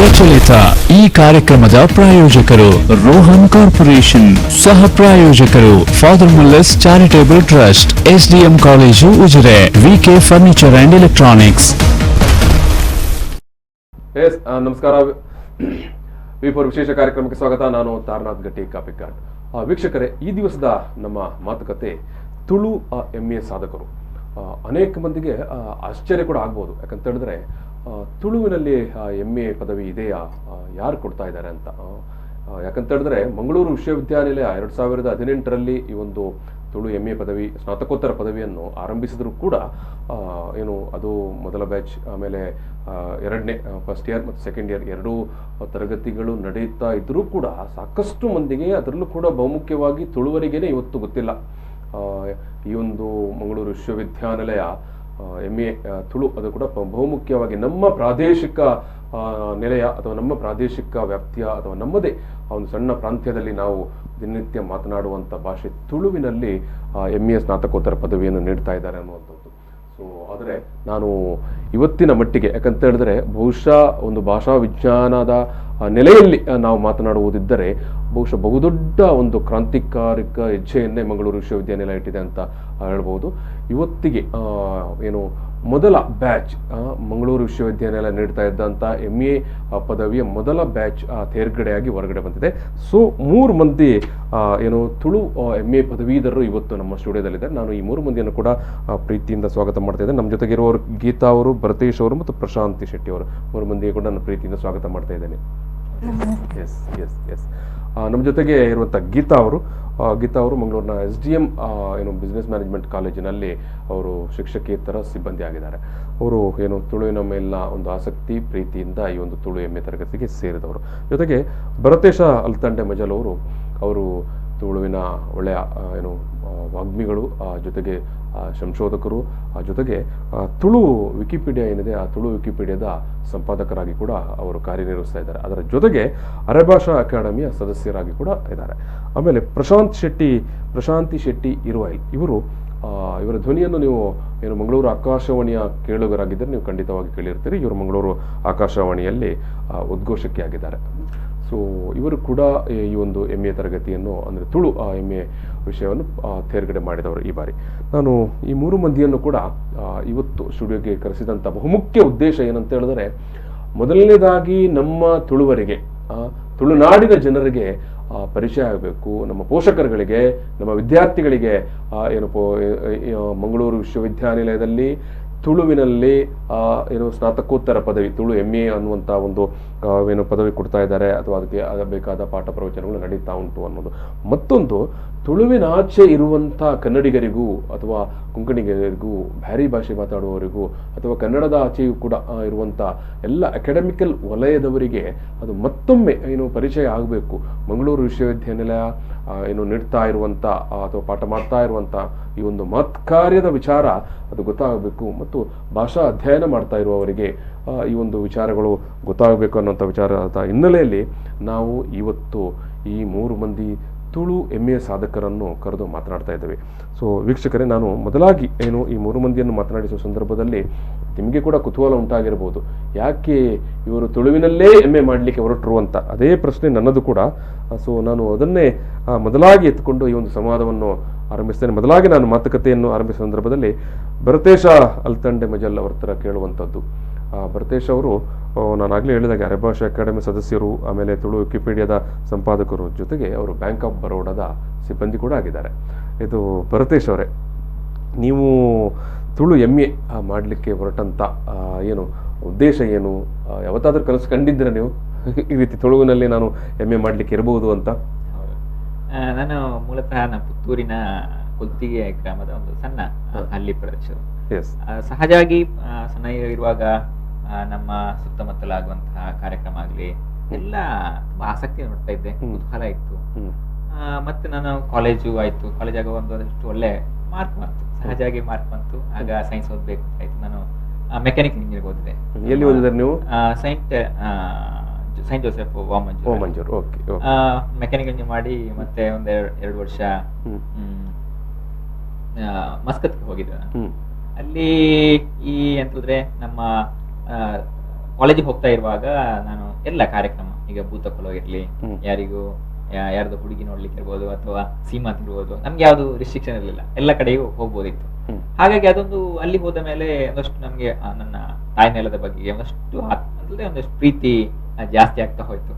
ಪ್ರಚಲಿತ ಈ ಕಾರ್ಯಕ್ರಮದ ಪ್ರಾಯೋಜಕರು ರೋಹನ್ ಕಾರ್ಪೊರೇಷನ್, ಸಹ ಪ್ರಾಯೋಜಕರು father Muller's charitable trust, SDM college Ujire, VK furniture and electronics. ನಮಸ್ಕಾರ. ವಿ4 ವಿಶೇಷ ಕಾರ್ಯಕ್ರಮಕ್ಕೆ ಸ್ವಾಗತ. ನಾನು ತಾರನಾಥ್ ಗಟ್ಟಿ ಕಾಪಿಕಾಡ್. ವೀಕ್ಷಕರೇ, ಈ ದಿವಸದ ನಮ್ಮ ಮಾತುಕತೆ ತುಳು MA ಸಾಧಕರು. ಅನೇಕ ಮಂದಿಗೆ ಆಶ್ಚರ್ಯ ಕೂಡ ಆಗ್ಬೋದು. ಯಾಕಂತ ಹೇಳಿದ್ರೆ ತುಳುವಿನಲ್ಲಿ MA ಪದವಿ ಇದೆಯಾ, ಯಾರು ಕೊಡ್ತಾ ಇದ್ದಾರೆ ಅಂತ. ಯಾಕಂತ ಹೇಳಿದ್ರೆ ಮಂಗಳೂರು ವಿಶ್ವವಿದ್ಯಾನಿಲಯ 2018ರಲ್ಲಿ ಈ ಒಂದು ತುಳು MA ಪದವಿ, ಸ್ನಾತಕೋತ್ತರ ಪದವಿಯನ್ನು ಆರಂಭಿಸಿದ್ರು ಕೂಡ ಅದು ಮೊದಲ ಬ್ಯಾಚ್, ಆಮೇಲೆ ಎರಡನೇ ಫಸ್ಟ್ ಇಯರ್ ಮತ್ತು ಸೆಕೆಂಡ್ ಇಯರ್ ಎರಡೂ ತರಗತಿಗಳು ನಡೆಯುತ್ತಾ ಇದ್ರೂ ಕೂಡ ಸಾಕಷ್ಟು ಮಂದಿಗೆ, ಅದರಲ್ಲೂ ಕೂಡ ಬಹುಮುಖ್ಯವಾಗಿ ತುಳುವರಿಗೇನೆ ಇವತ್ತು ಗೊತ್ತಿಲ್ಲ ಈ ಒಂದು ಮಂಗಳೂರು ವಿಶ್ವವಿದ್ಯಾನಿಲಯ MA ತುಳು ಅದು ಕೂಡ ಬಹುಮುಖ್ಯವಾಗಿ ನಮ್ಮ ಪ್ರಾದೇಶಿಕ ನೆಲೆಯ ಅಥವಾ ನಮ್ಮ ಪ್ರಾದೇಶಿಕ ವ್ಯಾಪ್ತಿಯ ಅಥವಾ ನಮ್ಮದೇ ಒಂದು ಸಣ್ಣ ಪ್ರಾಂತ್ಯದಲ್ಲಿ ನಾವು ದಿನನಿತ್ಯ ಮಾತನಾಡುವಂಥ ಭಾಷೆ ತುಳುವಿನಲ್ಲಿ MA ಸ್ನಾತಕೋತ್ತರ ಪದವಿಯನ್ನು ನೀಡ್ತಾ ಇದ್ದಾರೆ ಅನ್ನುವಂಥದ್ದು. ಸೊ ಆದರೆ ನಾನು ಇವತ್ತಿನ ಮಟ್ಟಿಗೆ, ಯಾಕಂತ ಹೇಳಿದ್ರೆ ಬಹುಶಃ ಒಂದು ಭಾಷಾ ವಿಜ್ಞಾನದ ನೆಲೆಯಲ್ಲಿ ನಾವು ಮಾತನಾಡುವುದಿದ್ದರೆ ಬಹುಶಃ ಬಹುದೊಡ್ಡ ಒಂದು ಕ್ರಾಂತಿಕಾರಿಕ ಹೆಜ್ಜೆಯನ್ನೇ ಮಂಗಳೂರು ವಿಶ್ವವಿದ್ಯಾನಿಲಯ ಇಟ್ಟಿದೆ ಅಂತ ಹೇಳ್ಬೋದು. ಇವತ್ತಿಗೆ ಮೊದಲ ಬ್ಯಾಚ್ ಮಂಗಳೂರು ವಿಶ್ವವಿದ್ಯಾನಿಲಯ ನೀಡ್ತಾ ಇದ್ದಂಥ MA ಪದವಿಯ ಮೊದಲ ಬ್ಯಾಚ್ ತೇರ್ಗಡೆಯಾಗಿ ಹೊರಗಡೆ ಬಂದಿದೆ. ಸೊ 3 ಮಂದಿ ತುಳು MA ಪದವೀಧರರು ಇವತ್ತು ನಮ್ಮ ಸ್ಟುಡಿಯೋದಲ್ಲಿದ್ದಾರೆ. ನಾನು ಈ 3 ಮಂದಿಯನ್ನು ಕೂಡ ಪ್ರೀತಿಯಿಂದ ಸ್ವಾಗತ ಮಾಡ್ತಾ ಇದ್ದೇನೆ. ನಮ್ಮ ಜೊತೆಗಿರುವವರು ಗೀತಾ ಅವರು, ಭರತೇಶ್ ಅವರು ಮತ್ತು ಪ್ರಶಾಂತಿ ಶೆಟ್ಟಿ ಅವರು. 3 ಮಂದಿಗೆ ಕೂಡ ನಾನು ಪ್ರೀತಿಯಿಂದ ಸ್ವಾಗತ ಮಾಡ್ತಾ ಇದ್ದೇನೆ. ಎಸ್ ಎಸ್ ಎಸ್ ನಮ್ಮ ಜೊತೆಗೆ ಇರುವಂಥ ಗೀತಾ ಅವರು ಮಂಗಳೂರಿನ SDM ಬಿಸ್ನೆಸ್ ಮ್ಯಾನೇಜ್ಮೆಂಟ್ ಕಾಲೇಜಿನಲ್ಲಿ ಅವರು ಶಿಕ್ಷಕೇತರ ಸಿಬ್ಬಂದಿ ಆಗಿದ್ದಾರೆ. ಅವರು ತುಳುವಿನ ಮೇಲಿನ ಒಂದು ಆಸಕ್ತಿ, ಪ್ರೀತಿಯಿಂದ ಈ ಒಂದು ತುಳು MA ತರಗತಿಗೆ ಸೇರಿದವರು. ಜೊತೆಗೆ ಭರತೇಶ ಅಲ್ತಂಡೆ ಮಜಲ್ ಅವರು ತುಳುವಿನ ಒಳ್ಳೆಯ ವಾಗ್ಮಿಗಳು, ಜೊತೆಗೆ ಸಂಶೋಧಕರು, ಜೊತೆಗೆ ತುಳು ವಿಕಿಪೀಡಿಯಾ ಏನಿದೆ ಆ ತುಳು ವಿಕಿಪೀಡಿಯಾದ ಸಂಪಾದಕರಾಗಿ ಕೂಡ ಅವರು ಕಾರ್ಯನಿರ್ವಹಿಸ್ತಾ ಇದ್ದಾರೆ. ಅದರ ಜೊತೆಗೆ ಅರೆಭಾಷಾ ಅಕಾಡೆಮಿಯ ಸದಸ್ಯರಾಗಿ ಕೂಡ ಇದ್ದಾರೆ. ಆಮೇಲೆ ಪ್ರಶಾಂತಿ ಶೆಟ್ಟಿ ಇರುವೈಲ್ ಇವರ ಧ್ವನಿಯನ್ನು ನೀವು ಮಂಗಳೂರು ಆಕಾಶವಾಣಿಯ ಕೇಳುಗರಾಗಿದ್ದರೆ ನೀವು ಖಂಡಿತವಾಗಿ ಕೇಳಿರ್ತೀರಿ. ಇವರು ಮಂಗಳೂರು ಆಕಾಶವಾಣಿಯಲ್ಲಿ ಉದ್ಘೋಷಕಿ ಆಗಿದ್ದಾರೆ. ಸೊ ಇವರು ಕೂಡ ಈ ಒಂದು MA ತರಗತಿಯನ್ನು, ಅಂದರೆ ತುಳು MA ವಿಷಯವನ್ನು ತೇರ್ಗಡೆ ಮಾಡಿದವರು ಈ ಬಾರಿ. ನಾನು ಈ 3 ಮಂದಿಯನ್ನು ಕೂಡ ಇವತ್ತು ಸ್ಟುಡಿಯೋಗೆ ಕರೆಸಿದಂಥ ಬಹುಮುಖ್ಯ ಉದ್ದೇಶ ಏನಂತ ಹೇಳಿದ್ರೆ, ಮೊದಲನೇದಾಗಿ ನಮ್ಮ ತುಳುವರಿಗೆ, ತುಳುನಾಡಿನ ಜನರಿಗೆ ಪರಿಚಯ ಆಗಬೇಕು. ನಮ್ಮ ಪೋಷಕರುಗಳಿಗೆ, ನಮ್ಮ ವಿದ್ಯಾರ್ಥಿಗಳಿಗೆ ಮಂಗಳೂರು ವಿಶ್ವವಿದ್ಯಾನಿಲಯದಲ್ಲಿ ತುಳುವಿನಲ್ಲಿ ಸ್ನಾತಕೋತ್ತರ ಪದವಿ, ತುಳು MA ಅನ್ನುವಂಥ ಒಂದು ಪದವಿ ಕೊಡ್ತಾ ಇದ್ದಾರೆ, ಅಥವಾ ಅದಕ್ಕೆ ಬೇಕಾದ ಪಾಠ ಪ್ರವಚನಗಳು ನಡೀತಾ ಉಂಟು ಅನ್ನೋದು. ಮತ್ತೊಂದು, ತುಳುವಿನಾಚೆ ಇರುವಂಥ ಕನ್ನಡಿಗರಿಗೂ ಅಥವಾ ಕೊಂಕಣಿಗರಿಗೂ, ಬ್ಯಾರಿ ಭಾಷೆ ಮಾತಾಡುವವರಿಗೂ, ಅಥವಾ ಕನ್ನಡದ ಆಚೆಯೂ ಕೂಡ ಇರುವಂಥ ಎಲ್ಲ ಅಕಾಡೆಮಿಕಲ್ ವಲಯದವರಿಗೆ ಅದು ಮತ್ತೊಮ್ಮೆ ಪರಿಚಯ ಆಗಬೇಕು. ಮಂಗಳೂರು ವಿಶ್ವವಿದ್ಯಾನಿಲಯ ನೀಡ್ತಾ ಇರುವಂಥ ಅಥವಾ ಪಾಠ ಮಾಡ್ತಾ ಇರುವಂಥ ಈ ಒಂದು ಮಹತ್ಕಾರ್ಯದ ವಿಚಾರ ಅದು ಗೊತ್ತಾಗಬೇಕು. ಮತ್ತು ಭಾಷಾ ಅಧ್ಯಯನ ಮಾಡ್ತಾ ಇರುವವರಿಗೆ ಈ ಒಂದು ವಿಚಾರಗಳು ಗೊತ್ತಾಗಬೇಕು ಅನ್ನೋಂಥ ವಿಚಾರದ ಹಿನ್ನೆಲೆಯಲ್ಲಿ ನಾವು ಇವತ್ತು ಈ 3 ಮಂದಿ ತುಳು MA ಸಾಧಕರನ್ನು ಕರೆದು ಮಾತನಾಡ್ತಾ ಇದ್ದೇವೆ. ಸೊ ವೀಕ್ಷಕರೇ, ನಾನು ಮೊದಲಾಗಿ ಈ 3 ಮಂದಿಯನ್ನು ಮಾತನಾಡಿಸುವ ಸಂದರ್ಭದಲ್ಲಿ ನಿಮಗೆ ಕೂಡ ಕುತೂಹಲ ಉಂಟಾಗಿರ್ಬೋದು, ಯಾಕೆ ಇವರು ತುಳುವಿನಲ್ಲೇ MA ಮಾಡಲಿಕ್ಕೆ ಹೊರಟರು ಅಂತ. ಅದೇ ಪ್ರಶ್ನೆ ನನ್ನದು ಕೂಡ. ಸೊ ನಾನು ಅದನ್ನೇ ಮೊದಲಾಗಿ ಎತ್ಕೊಂಡು ಈ ಒಂದು ಸಂವಾದವನ್ನು ಆರಂಭಿಸ್ತೇನೆ. ಮೊದಲಾಗಿ ನಾನು ಮಾತುಕತೆಯನ್ನು ಆರಂಭಿಸುವ ಸಂದರ್ಭದಲ್ಲಿ ಭರತೇಶ ಅಲ್ತಂಡೆ ಮಜಲ್ ಅವರ ಹತ್ರ ಕೇಳುವಂಥದ್ದು. ಭರತೇಶ್ ಅವರು ನಾನಾಗಲೇ ಹೇಳಿದಾಗ ಅರೆಭಾಷಾ ಅಕಾಡೆಮಿ ಸದಸ್ಯರು, ಆಮೇಲೆ ತುಳು ವಿಕಿಪೀಡಿಯಾದ ಸಂಪಾದಕರು, ಜೊತೆಗೆ ಅವರು ಬ್ಯಾಂಕ್ ಆಫ್ ಬರೋಡಾದ ಸಿಬ್ಬಂದಿ ಕೂಡ ಆಗಿದ್ದಾರೆ. ಇದು ಭರತೇಶ್ ಅವರೇ, ನೀವು ತುಳು MA ಮಾಡಲಿಕ್ಕೆ ಹೊರಟಂಥ ಉದ್ದೇಶ ಏನು? ಯಾವತ್ತಾದ್ರೂ ಕನಸು ಕಂಡಿದ್ರೆ ನೀವು ಈ ರೀತಿ ತುಳುವಿನಲ್ಲಿ ನಾನು MA ಮಾಡಲಿಕ್ಕೆ ಇರಬಹುದು ಅಂತ? ನಾನು ಮೂಲತಃ ನಮ್ಮ ಪುತ್ತೂರಿನ ಕುತ್ತಿಗೆ ಗ್ರಾಮದ ಒಂದು ಸಣ್ಣ ಹಳ್ಳಿ ಪ್ರದೇಶ. ಸಹಜವಾಗಿ ಸಣ್ಣ ಇರುವಾಗ ನಮ್ಮ ಸುತ್ತಮುತ್ತಲಾಗುವಂತಹ ಕಾರ್ಯಕ್ರಮ ಆಗಲಿ ಎಲ್ಲ ತುಂಬಾ ಆಸಕ್ತಿ ನೋಡ್ತಾ ಇದ್ದೆ, ಕುತೂಹಲ ಇತ್ತು. ಮತ್ತೆ ನಾನು ಕಾಲೇಜು ಆಯ್ತು, ಕಾಲೇಜ್ ಆಗ ಒಂದಷ್ಟು ಒಳ್ಳೆ ಮಾರ್ಕ್ ಬಂತು, ಸಹಜವಾಗಿ ಮಾರ್ಕ್ ಬಂತು. ಆಗ ಸೈನ್ಸ್ ಓದ್ಬೇಕು ಆಯ್ತು. ನಾನು ಮೆಕ್ಯಾನಿಕಲ್ ಇಂಜಿನಿಯರಿಂಗ್ ಓದಿದೆ. ಎಲ್ಲಿ ಓದಿದ್ರೆ ನೀವು? Saint Joseph Vamanjoor. Mechanical engineer ಮಾಡಿ ಮತ್ತೆ ಒಂದ್ 2 ವರ್ಷ ಮಸ್ಕತ್ಗೆ ಹೋಗಿದ್ದೆ ನಾನು. ಅಲ್ಲಿ ಈ ಅಂತಂದ್ರೆ ನಮ್ಮ ಕಾಲೇಜಿಗೆ ಹೋಗ್ತಾ ಇರುವಾಗ ನಾನು ಎಲ್ಲ ಕಾರ್ಯಕ್ರಮ, ಈಗ ಭೂತಕೊಲೋ ಇರ್ಲಿ, ಯಾರಿಗೂ ಯಾರ್ದು ಹುಡುಗಿ ನೋಡ್ಲಿಕ್ಕೆ ಇರ್ಬೋದು ಅಥವಾ ಸೀಮಾ ತಿರ್ಬೋದು, ನಮ್ಗೆ ಯಾವ್ದು ರಿಸ್ಟ್ರಿಕ್ಷನ್ ಇರಲಿಲ್ಲ, ಎಲ್ಲ ಕಡೆಗೂ ಹೋಗ್ಬೋದಿತ್ತು. ಹಾಗಾಗಿ ಅದೊಂದು ಅಲ್ಲಿ ಹೋದ ಮೇಲೆ ಒಂದಷ್ಟು ನಮ್ಗೆ ನನ್ನ ತಾಯಿ ನೆಲದ ಬಗ್ಗೆ ಒಂದಷ್ಟು ಪ್ರೀತಿ ಜಾಸ್ತಿ ಆಗ್ತಾ ಹೋಯ್ತು.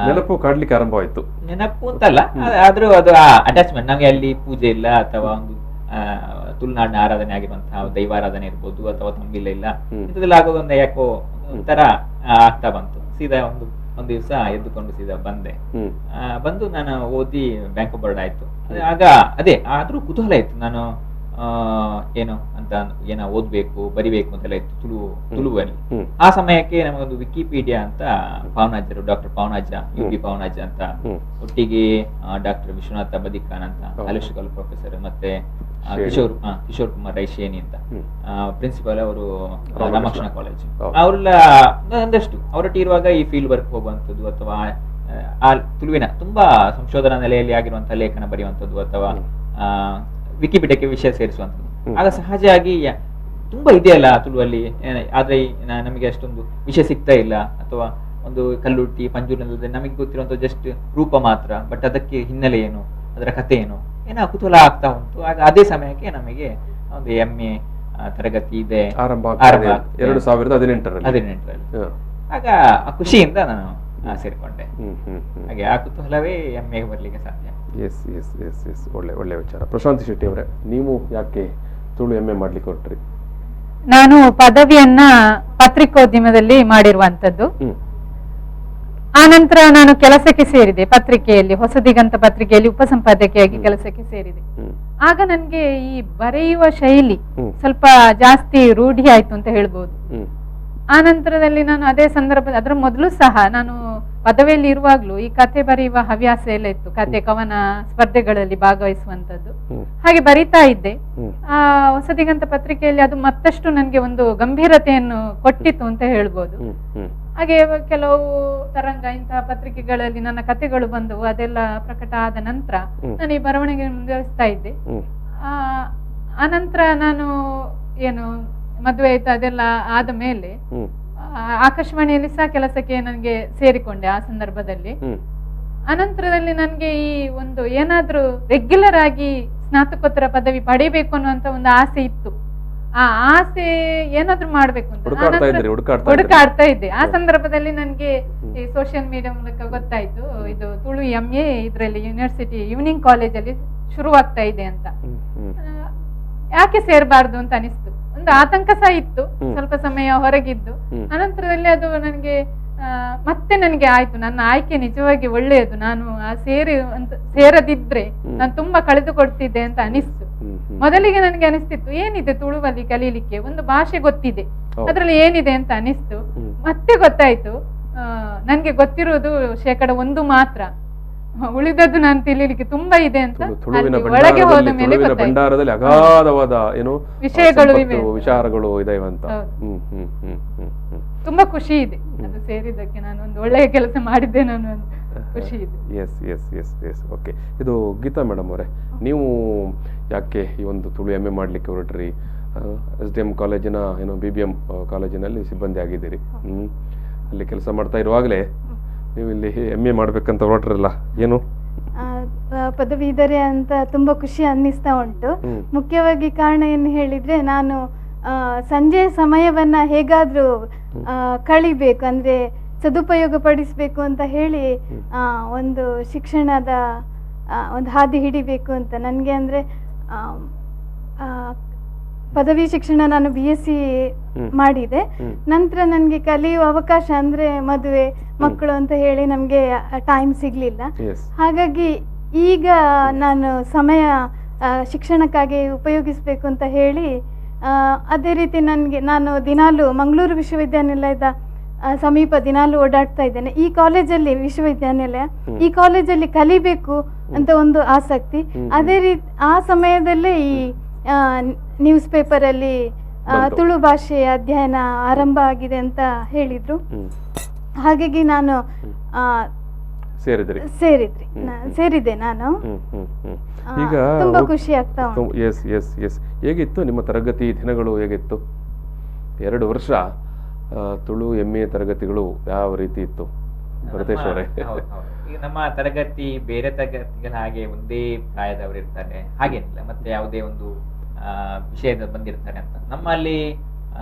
ನೆನಪು ಕಾಡ್ಲಿಕ್ಕೆ ಆರಂಭವಾಯ್ತು. ನೆನಪು ಅಂತಲ್ಲ, ಆದ್ರೂ ಅದು ಅಟ್ಯಾಚ್ಮೆಂಟ್. ನಮ್ಗೆ ಅಲ್ಲಿ ಪೂಜೆ ಇಲ್ಲ ಅಥವಾ ಒಂದು ತುಳುನಾಡಿನ ಆರಾಧನೆ ಆಗಿರುವಂತಹ ದೈವಾರಾಧನೆ ಇರ್ಬೋದು ಅಥವಾ ತಂಬಿಲ್ಲ ಇಲ್ಲ, ಇಂಥದ್ದೆಲ್ಲ ಆಗೋದೊಂದು ಯಾಕೋ ಒಂಥರ ಆಗ್ತಾ ಬಂತು. ಸೀದಾ ಒಂದು ದಿವಸ ಎದ್ದುಕೊಂಡು ಸೀದಾ ಬಂದು ನಾನು ಓದಿ ಬ್ಯಾಂಕ್ ಆಫ್ ಬರೋಡಾ ಆಯ್ತು. ಆಗ ಆದ್ರೂ ಕುತೂಹಲ ಇತ್ತು, ನಾನು ಏನು ಅಂತ ಏನೋ ಓದ್ಬೇಕು ಬರಿಬೇಕು ಅಂತೆಲ್ಲ ಇತ್ತು ತುಳುವಲ್ಲಿ. ಆ ಸಮಯಕ್ಕೆ ನಮಗೊಂದು ವಿಕಿಪೀಡಿಯಾ ಅಂತ ಪಾವನಾಜರು, ಡಾಕ್ಟರ್ ಪಾವನಾಜ, UB ಪಾವನಾಜ ಅಂತ, ಒಟ್ಟಿಗೆ ಡಾಕ್ಟರ್ ವಿಶ್ವನಾಥ ಬದಿಖಾನ್ ಅಂತ ಅಲಿಸ್ಟಿಕಲ್ ಪ್ರೊಫೆಸರ್, ಮತ್ತೆ ಕಿಶೋರ್ ಕುಮಾರ್ ರೈಶೇನಿ ಅಂತ ಪ್ರಿನ್ಸಿಪಲ್, ಅವರು ರಾಮಕೃಷ್ಣ ಕಾಲೇಜ್, ಅವರೆಲ್ಲ ಒಂದಷ್ಟು ಅವರೊಟ್ಟಿಗೆ ಇರುವಾಗ ಈ ಫೀಲ್ಡ್ ವರ್ಕ್ ಹೋಗುವಂಥದ್ದು ಅಥವಾ ಆ ತುಳುವಿನ ತುಂಬಾ ಸಂಶೋಧನಾ ನೆಲೆಯಲ್ಲಿ ಆಗಿರುವಂತಹ ಲೇಖನ ಬರೆಯುವಂಥದ್ದು ಅಥವಾ ವಿಕಿಪೀಡಿಯಾಕ್ಕೆ ವಿಷಯ ಸೇರಿಸುವಂಥದ್ದು. ಆಗ ಸಹಜವಾಗಿ ತುಂಬಾ ಇದೆಯಲ್ಲ ತುಳುವಲ್ಲಿ, ಆದ್ರೆ ನಮಗೆ ಅಷ್ಟೊಂದು ವಿಷಯ ಸಿಗ್ತಾ ಇಲ್ಲ, ಅಥವಾ ಒಂದು ಕಲ್ಲುಟ್ಟಿ ಪಂಜೂರಿನಲ್ಲಿ ನಮಗೆ ಗೊತ್ತಿರುವಂತ ಜಸ್ಟ್ ರೂಪ ಮಾತ್ರ, ಬಟ್ ಅದಕ್ಕೆ ಹಿನ್ನೆಲೆ ಏನು, ಅದರ ಕಥೆ ಏನು ಕುತೂಹಲ ಆಗ್ತಾ ಉಂಟು. ಆಗ ಅದೇ ಸಮಯಕ್ಕೆ ನಮಗೆ ಒಂದು MA ತರಗತಿ ಇದೆ ಆರಂಭ 2018ರಲ್ಲಿ. ಆಗ ಆ ಖುಷಿಯಿಂದ ನಾನು ಸೇರಿಕೊಂಡೆ. ಹಾಗೆ ಆ ಕುತೂಹಲವೇ MA ಬರ್ಲಿಕ್ಕೆ ಸಾಧ್ಯ. ಒಳ್ಳೆ ವಿಚಾರ. ಪ್ರಶಾಂತಿ ಶೆಟ್ಟಿ ಅವರೇ, ನೀವು ಯಾಕೆ ತುಳು MA ಮಾಡ್ಲಿಕ್ಕೆ ಹೊರಟ್ರಿ? ನಾನು ಪದವಿಯನ್ನ ಪತ್ರಿಕೋದ್ಯಮದಲ್ಲಿ ಮಾಡಿರುವಂತದ್ದು. ಆ ನಂತರ ನಾನು ಕೆಲಸಕ್ಕೆ ಸೇರಿದೆ ಪತ್ರಿಕೆಯಲ್ಲಿ, ಹೊಸದಿಗಂತ ಪತ್ರಿಕೆಯಲ್ಲಿ ಉಪಸಂಪಾದಕಿಯಾಗಿ ಕೆಲಸಕ್ಕೆ ಸೇರಿದೆ. ಆಗ ನನ್ಗೆ ಈ ಬರೆಯುವ ಶೈಲಿ ಸ್ವಲ್ಪ ಜಾಸ್ತಿ ರೂಢಿ ಆಯ್ತು ಅಂತ ಹೇಳ್ಬೋದು. ಆ ನಂತರದಲ್ಲಿ ನಾನು ಅದೇ ಅದರ ಮೊದಲು ಸಹ ನಾನು ಪದವಿಯಲ್ಲಿ ಇರುವಾಗ್ಲೂ ಈ ಕತೆ ಬರೆಯುವ ಹವ್ಯಾಸ ಎಲ್ಲ ಇತ್ತು, ಕತೆ ಕವನ ಸ್ಪರ್ಧೆಗಳಲ್ಲಿ ಭಾಗವಹಿಸುವಂತದ್ದು. ಹಾಗೆ ಬರಿತಾ ಇದ್ದೆ. ಆ ಹೊಸದಿಗಂತ ಪತ್ರಿಕೆಯಲ್ಲಿ ಅದು ಮತ್ತಷ್ಟು ನನ್ಗೆ ಒಂದು ಗಂಭೀರತೆಯನ್ನು ಕೊಟ್ಟಿತ್ತು ಅಂತ ಹೇಳ್ಬೋದು. ಹಾಗೆ ಕೆಲವು ತರಂಗ ಇಂತಹ ಪತ್ರಿಕೆಗಳಲ್ಲಿ ನನ್ನ ಕತೆಗಳು ಬಂದವು. ಅದೆಲ್ಲ ಪ್ರಕಟ ಆದ ನಂತರ ನಾನು ಈ ಬರವಣಿಗೆ ಮುಂದುವರಿಸ್ತಾ ಇದ್ದೆ. ಆ ನಂತರ ನಾನು ಏನು ಮದುವೆ ಆಯ್ತು, ಅದೆಲ್ಲ ಆದ ಮೇಲೆ ಆಕಾಶವಾಣಿಯಲ್ಲಿ ಸಹ ಕೆಲಸಕ್ಕೆ ನನಗೆ ಸೇರಿಕೊಂಡೆ ಆ ಸಂದರ್ಭದಲ್ಲಿ. ಅನಂತರದಲ್ಲಿ ನನ್ಗೆ ಈ ಒಂದು ಏನಾದ್ರೂ ರೆಗ್ಯುಲರ್ ಆಗಿ ಸ್ನಾತಕೋತ್ತರ ಪದವಿ ಪಡಿಬೇಕು ಅನ್ನುವಂತ ಒಂದು ಆಸೆ ಇತ್ತು. ಆ ಆಸೆ ಏನಾದ್ರೂ ಮಾಡ್ಬೇಕು ಅಂತ ಹುಡುಕಾಡ್ತಾ ಇದ್ದೆ. ಆ ಸಂದರ್ಭದಲ್ಲಿ ನನ್ಗೆ ಈ ಸೋಷಿಯಲ್ ಮೀಡಿಯಾ ಮೂಲಕ ಗೊತ್ತಾಯ್ತು, ಇದು ತುಳು MA ಇದ್ರಲ್ಲಿ ಯೂನಿವರ್ಸಿಟಿ ಈವ್ನಿಂಗ್ ಕಾಲೇಜಲ್ಲಿ ಶುರುವಾಗ್ತಾ ಇದೆ ಅಂತ. ಯಾಕೆ ಸೇರ್ಬಾರ್ದು ಅಂತ ಅನಿಸ್ತು. ಒಂದು ಆತಂಕ ಸಹ ಇತ್ತು, ಸ್ವಲ್ಪ ಸಮಯ ಹೊರಗಿದ್ದು. ಅನಂತರದಲ್ಲಿ ಅದು ನನಗೆ ಮತ್ತೆ ನನಗೆ ಆಯ್ತು, ನನ್ನ ಆಯ್ಕೆ ನಿಜವಾಗಿ ಒಳ್ಳೆಯದು, ನಾನು ಸೇರದಿದ್ರೆ ನಾನು ತುಂಬಾ ಕಳೆದುಕೊಡ್ತಿದ್ದೆ ಅಂತ ಅನಿಸ್ತು. ಮೊದಲಿಗೆ ನನಗೆ ಅನಿಸ್ತಿತ್ತು, ಏನಿದೆ ತುಳುವಲ್ಲಿ ಕಲೀಲಿಕ್ಕೆ, ಒಂದು ಭಾಷೆ ಗೊತ್ತಿದೆ, ಅದ್ರಲ್ಲಿ ಏನಿದೆ ಅಂತ ಅನಿಸ್ತು. ಮತ್ತೆ ಗೊತ್ತಾಯ್ತು, ನನ್ಗೆ ಗೊತ್ತಿರುವುದು 1% ಮಾತ್ರ, ಉಳಿದದ್ದು ನಾನು ತಿಳಿಲಿಕ್ಕೆ ತುಂಬಾ ಇದೆ ಅಂತ. ಒಳಗೆ ಹೋದ ಮೇಲೆ ಭಂಡಾರದಲ್ಲಿ ಅಗಾಧವಾದ ಏನು ವಿಚಾರಗಳು ಇದೆ ಅಂತ ತುಂಬಾ ಖುಷಿ ಇದೆ. ಅದು ಸೇರಿದ್ದಕ್ಕೆ ನಾನು ಒಂದು ಒಳ್ಳೆಯ ಕೆಲಸ ಮಾಡಿದ್ದೆ, ನಾನು ಖುಷಿ ಇದೆ. ಓಕೆ. ಇದು ಗೀತಾ ಮೇಡಮ್ ಅವರೇ, ನೀವು ಯಾಕೆ ಈ ಒಂದು ತುಳು MA ಮಾಡ್ಲಿಕ್ಕೆ ಹೊರಟ್ರಿ? SDM ಕಾಲೇಜಿನ ಏನು BBM ಕಾಲೇಜಿನಲ್ಲಿ ಸಿಬ್ಬಂದಿ ಆಗಿದ್ದೀರಿ. ಅಲ್ಲಿ ಕೆಲಸ ಮಾಡ್ತಾ ಇರುವಾಗಲೇ ನೀವು ಇಲ್ಲಿ MA ಮಾಡ್ಬೇಕಂತ ಹೊರಟ್ರಲ್ಲ, ಏನು ಪದವೀಧರೆ ಅಂತ ತುಂಬಾ ಖುಷಿ ಅನ್ನಿಸ್ತಾ ಉಂಟು. ಮುಖ್ಯವಾಗಿ ಕಾರಣ ಏನು ಹೇಳಿದ್ರೆ, ನಾನು ಸಂಜೆ ಸಮಯವನ್ನ ಹೇಗಾದ್ರೂ ಕಳಿಬೇಕು, ಅಂದ್ರೆ ಸದುಪಯೋಗ ಪಡಿಸ್ಬೇಕು ಅಂತ ಹೇಳಿ ಒಂದು ಶಿಕ್ಷಣದ ಒಂದು ಹಾದಿ ಹಿಡಿಬೇಕು ಅಂತ ನನಗೆ. ಅಂದ್ರೆ ಪದವಿ ಶಿಕ್ಷಣ ನಾನು BSc ಮಾಡಿದೆ. ನಂತರ ನನಗೆ ಕಲಿಯುವ ಅವಕಾಶ ಅಂದ್ರೆ ಮದುವೆ ಮಕ್ಕಳು ಅಂತ ಹೇಳಿ ನಮ್ಗೆ ಟೈಮ್ ಸಿಗ್ಲಿಲ್ಲ. ಹಾಗಾಗಿ ಈಗ ನಾನು ಸಮಯ ಶಿಕ್ಷಣಕ್ಕಾಗಿ ಉಪಯೋಗಿಸ್ಬೇಕು ಅಂತ ಹೇಳಿ ಅದೇ ರೀತಿ ನಾನು ದಿನಾಲು ಮಂಗಳೂರು ವಿಶ್ವವಿದ್ಯಾನಿಲಯದ ಸಮೀಪ ದಿನಾಲು ಓಡಾಡ್ತಾ ಇದ್ದೇನೆ. ಈ ಕಾಲೇಜಲ್ಲಿ ವಿಶ್ವವಿದ್ಯಾನಿಲಯ, ಈ ಕಾಲೇಜಲ್ಲಿ ಕಲಿಬೇಕು ಅಂತ ಒಂದು ಆಸಕ್ತಿ. ಅದೇ ರೀತಿ ಆ ಸಮಯದಲ್ಲೇ ಈ ನ್ಯೂಸ್ ಪೇಪರ್ ಅಲ್ಲಿ ತುಳು ಭಾಷೆಯ ಅಧ್ಯಯನ ಆರಂಭ ಆಗಿದೆ ಅಂತ ಹೇಳಿದ್ರು. ಹಾಗಾಗಿ ನಾನು ಸೇರಿದೆ ನಾನು. ಈಗ ತುಂಬಾ ಖುಷಿ ಆಗ್ತಾ ಉಂಟು. ಹೇಗಿತ್ತು ನಿಮ್ಮ ತರಗತಿ ದಿನಗಳು? ಹೇಗಿತ್ತು 2 ವರ್ಷ ತುಳು MA ತರಗತಿಗಳು ಯಾವ ರೀತಿ ಇತ್ತು ಭರತೇಶ್ ಅವರೇ? ಈಗ ನಮ್ಮ ತರಗತಿ ಬೇರೆ ತರಗತಿಗಳ ಹಾಗೆ ಒಂದೇ ಪ್ರಾಯದವರು ಇರ್ತಾರೆ ಹಾಗೇನಿಲ್ಲ, ಮತ್ತೆ ಯಾವುದೇ ಒಂದು ವಿಷಯದ ಬಂದಿರ್ತಾರೆ ಅಂತ. ನಮ್ಮಲ್ಲಿ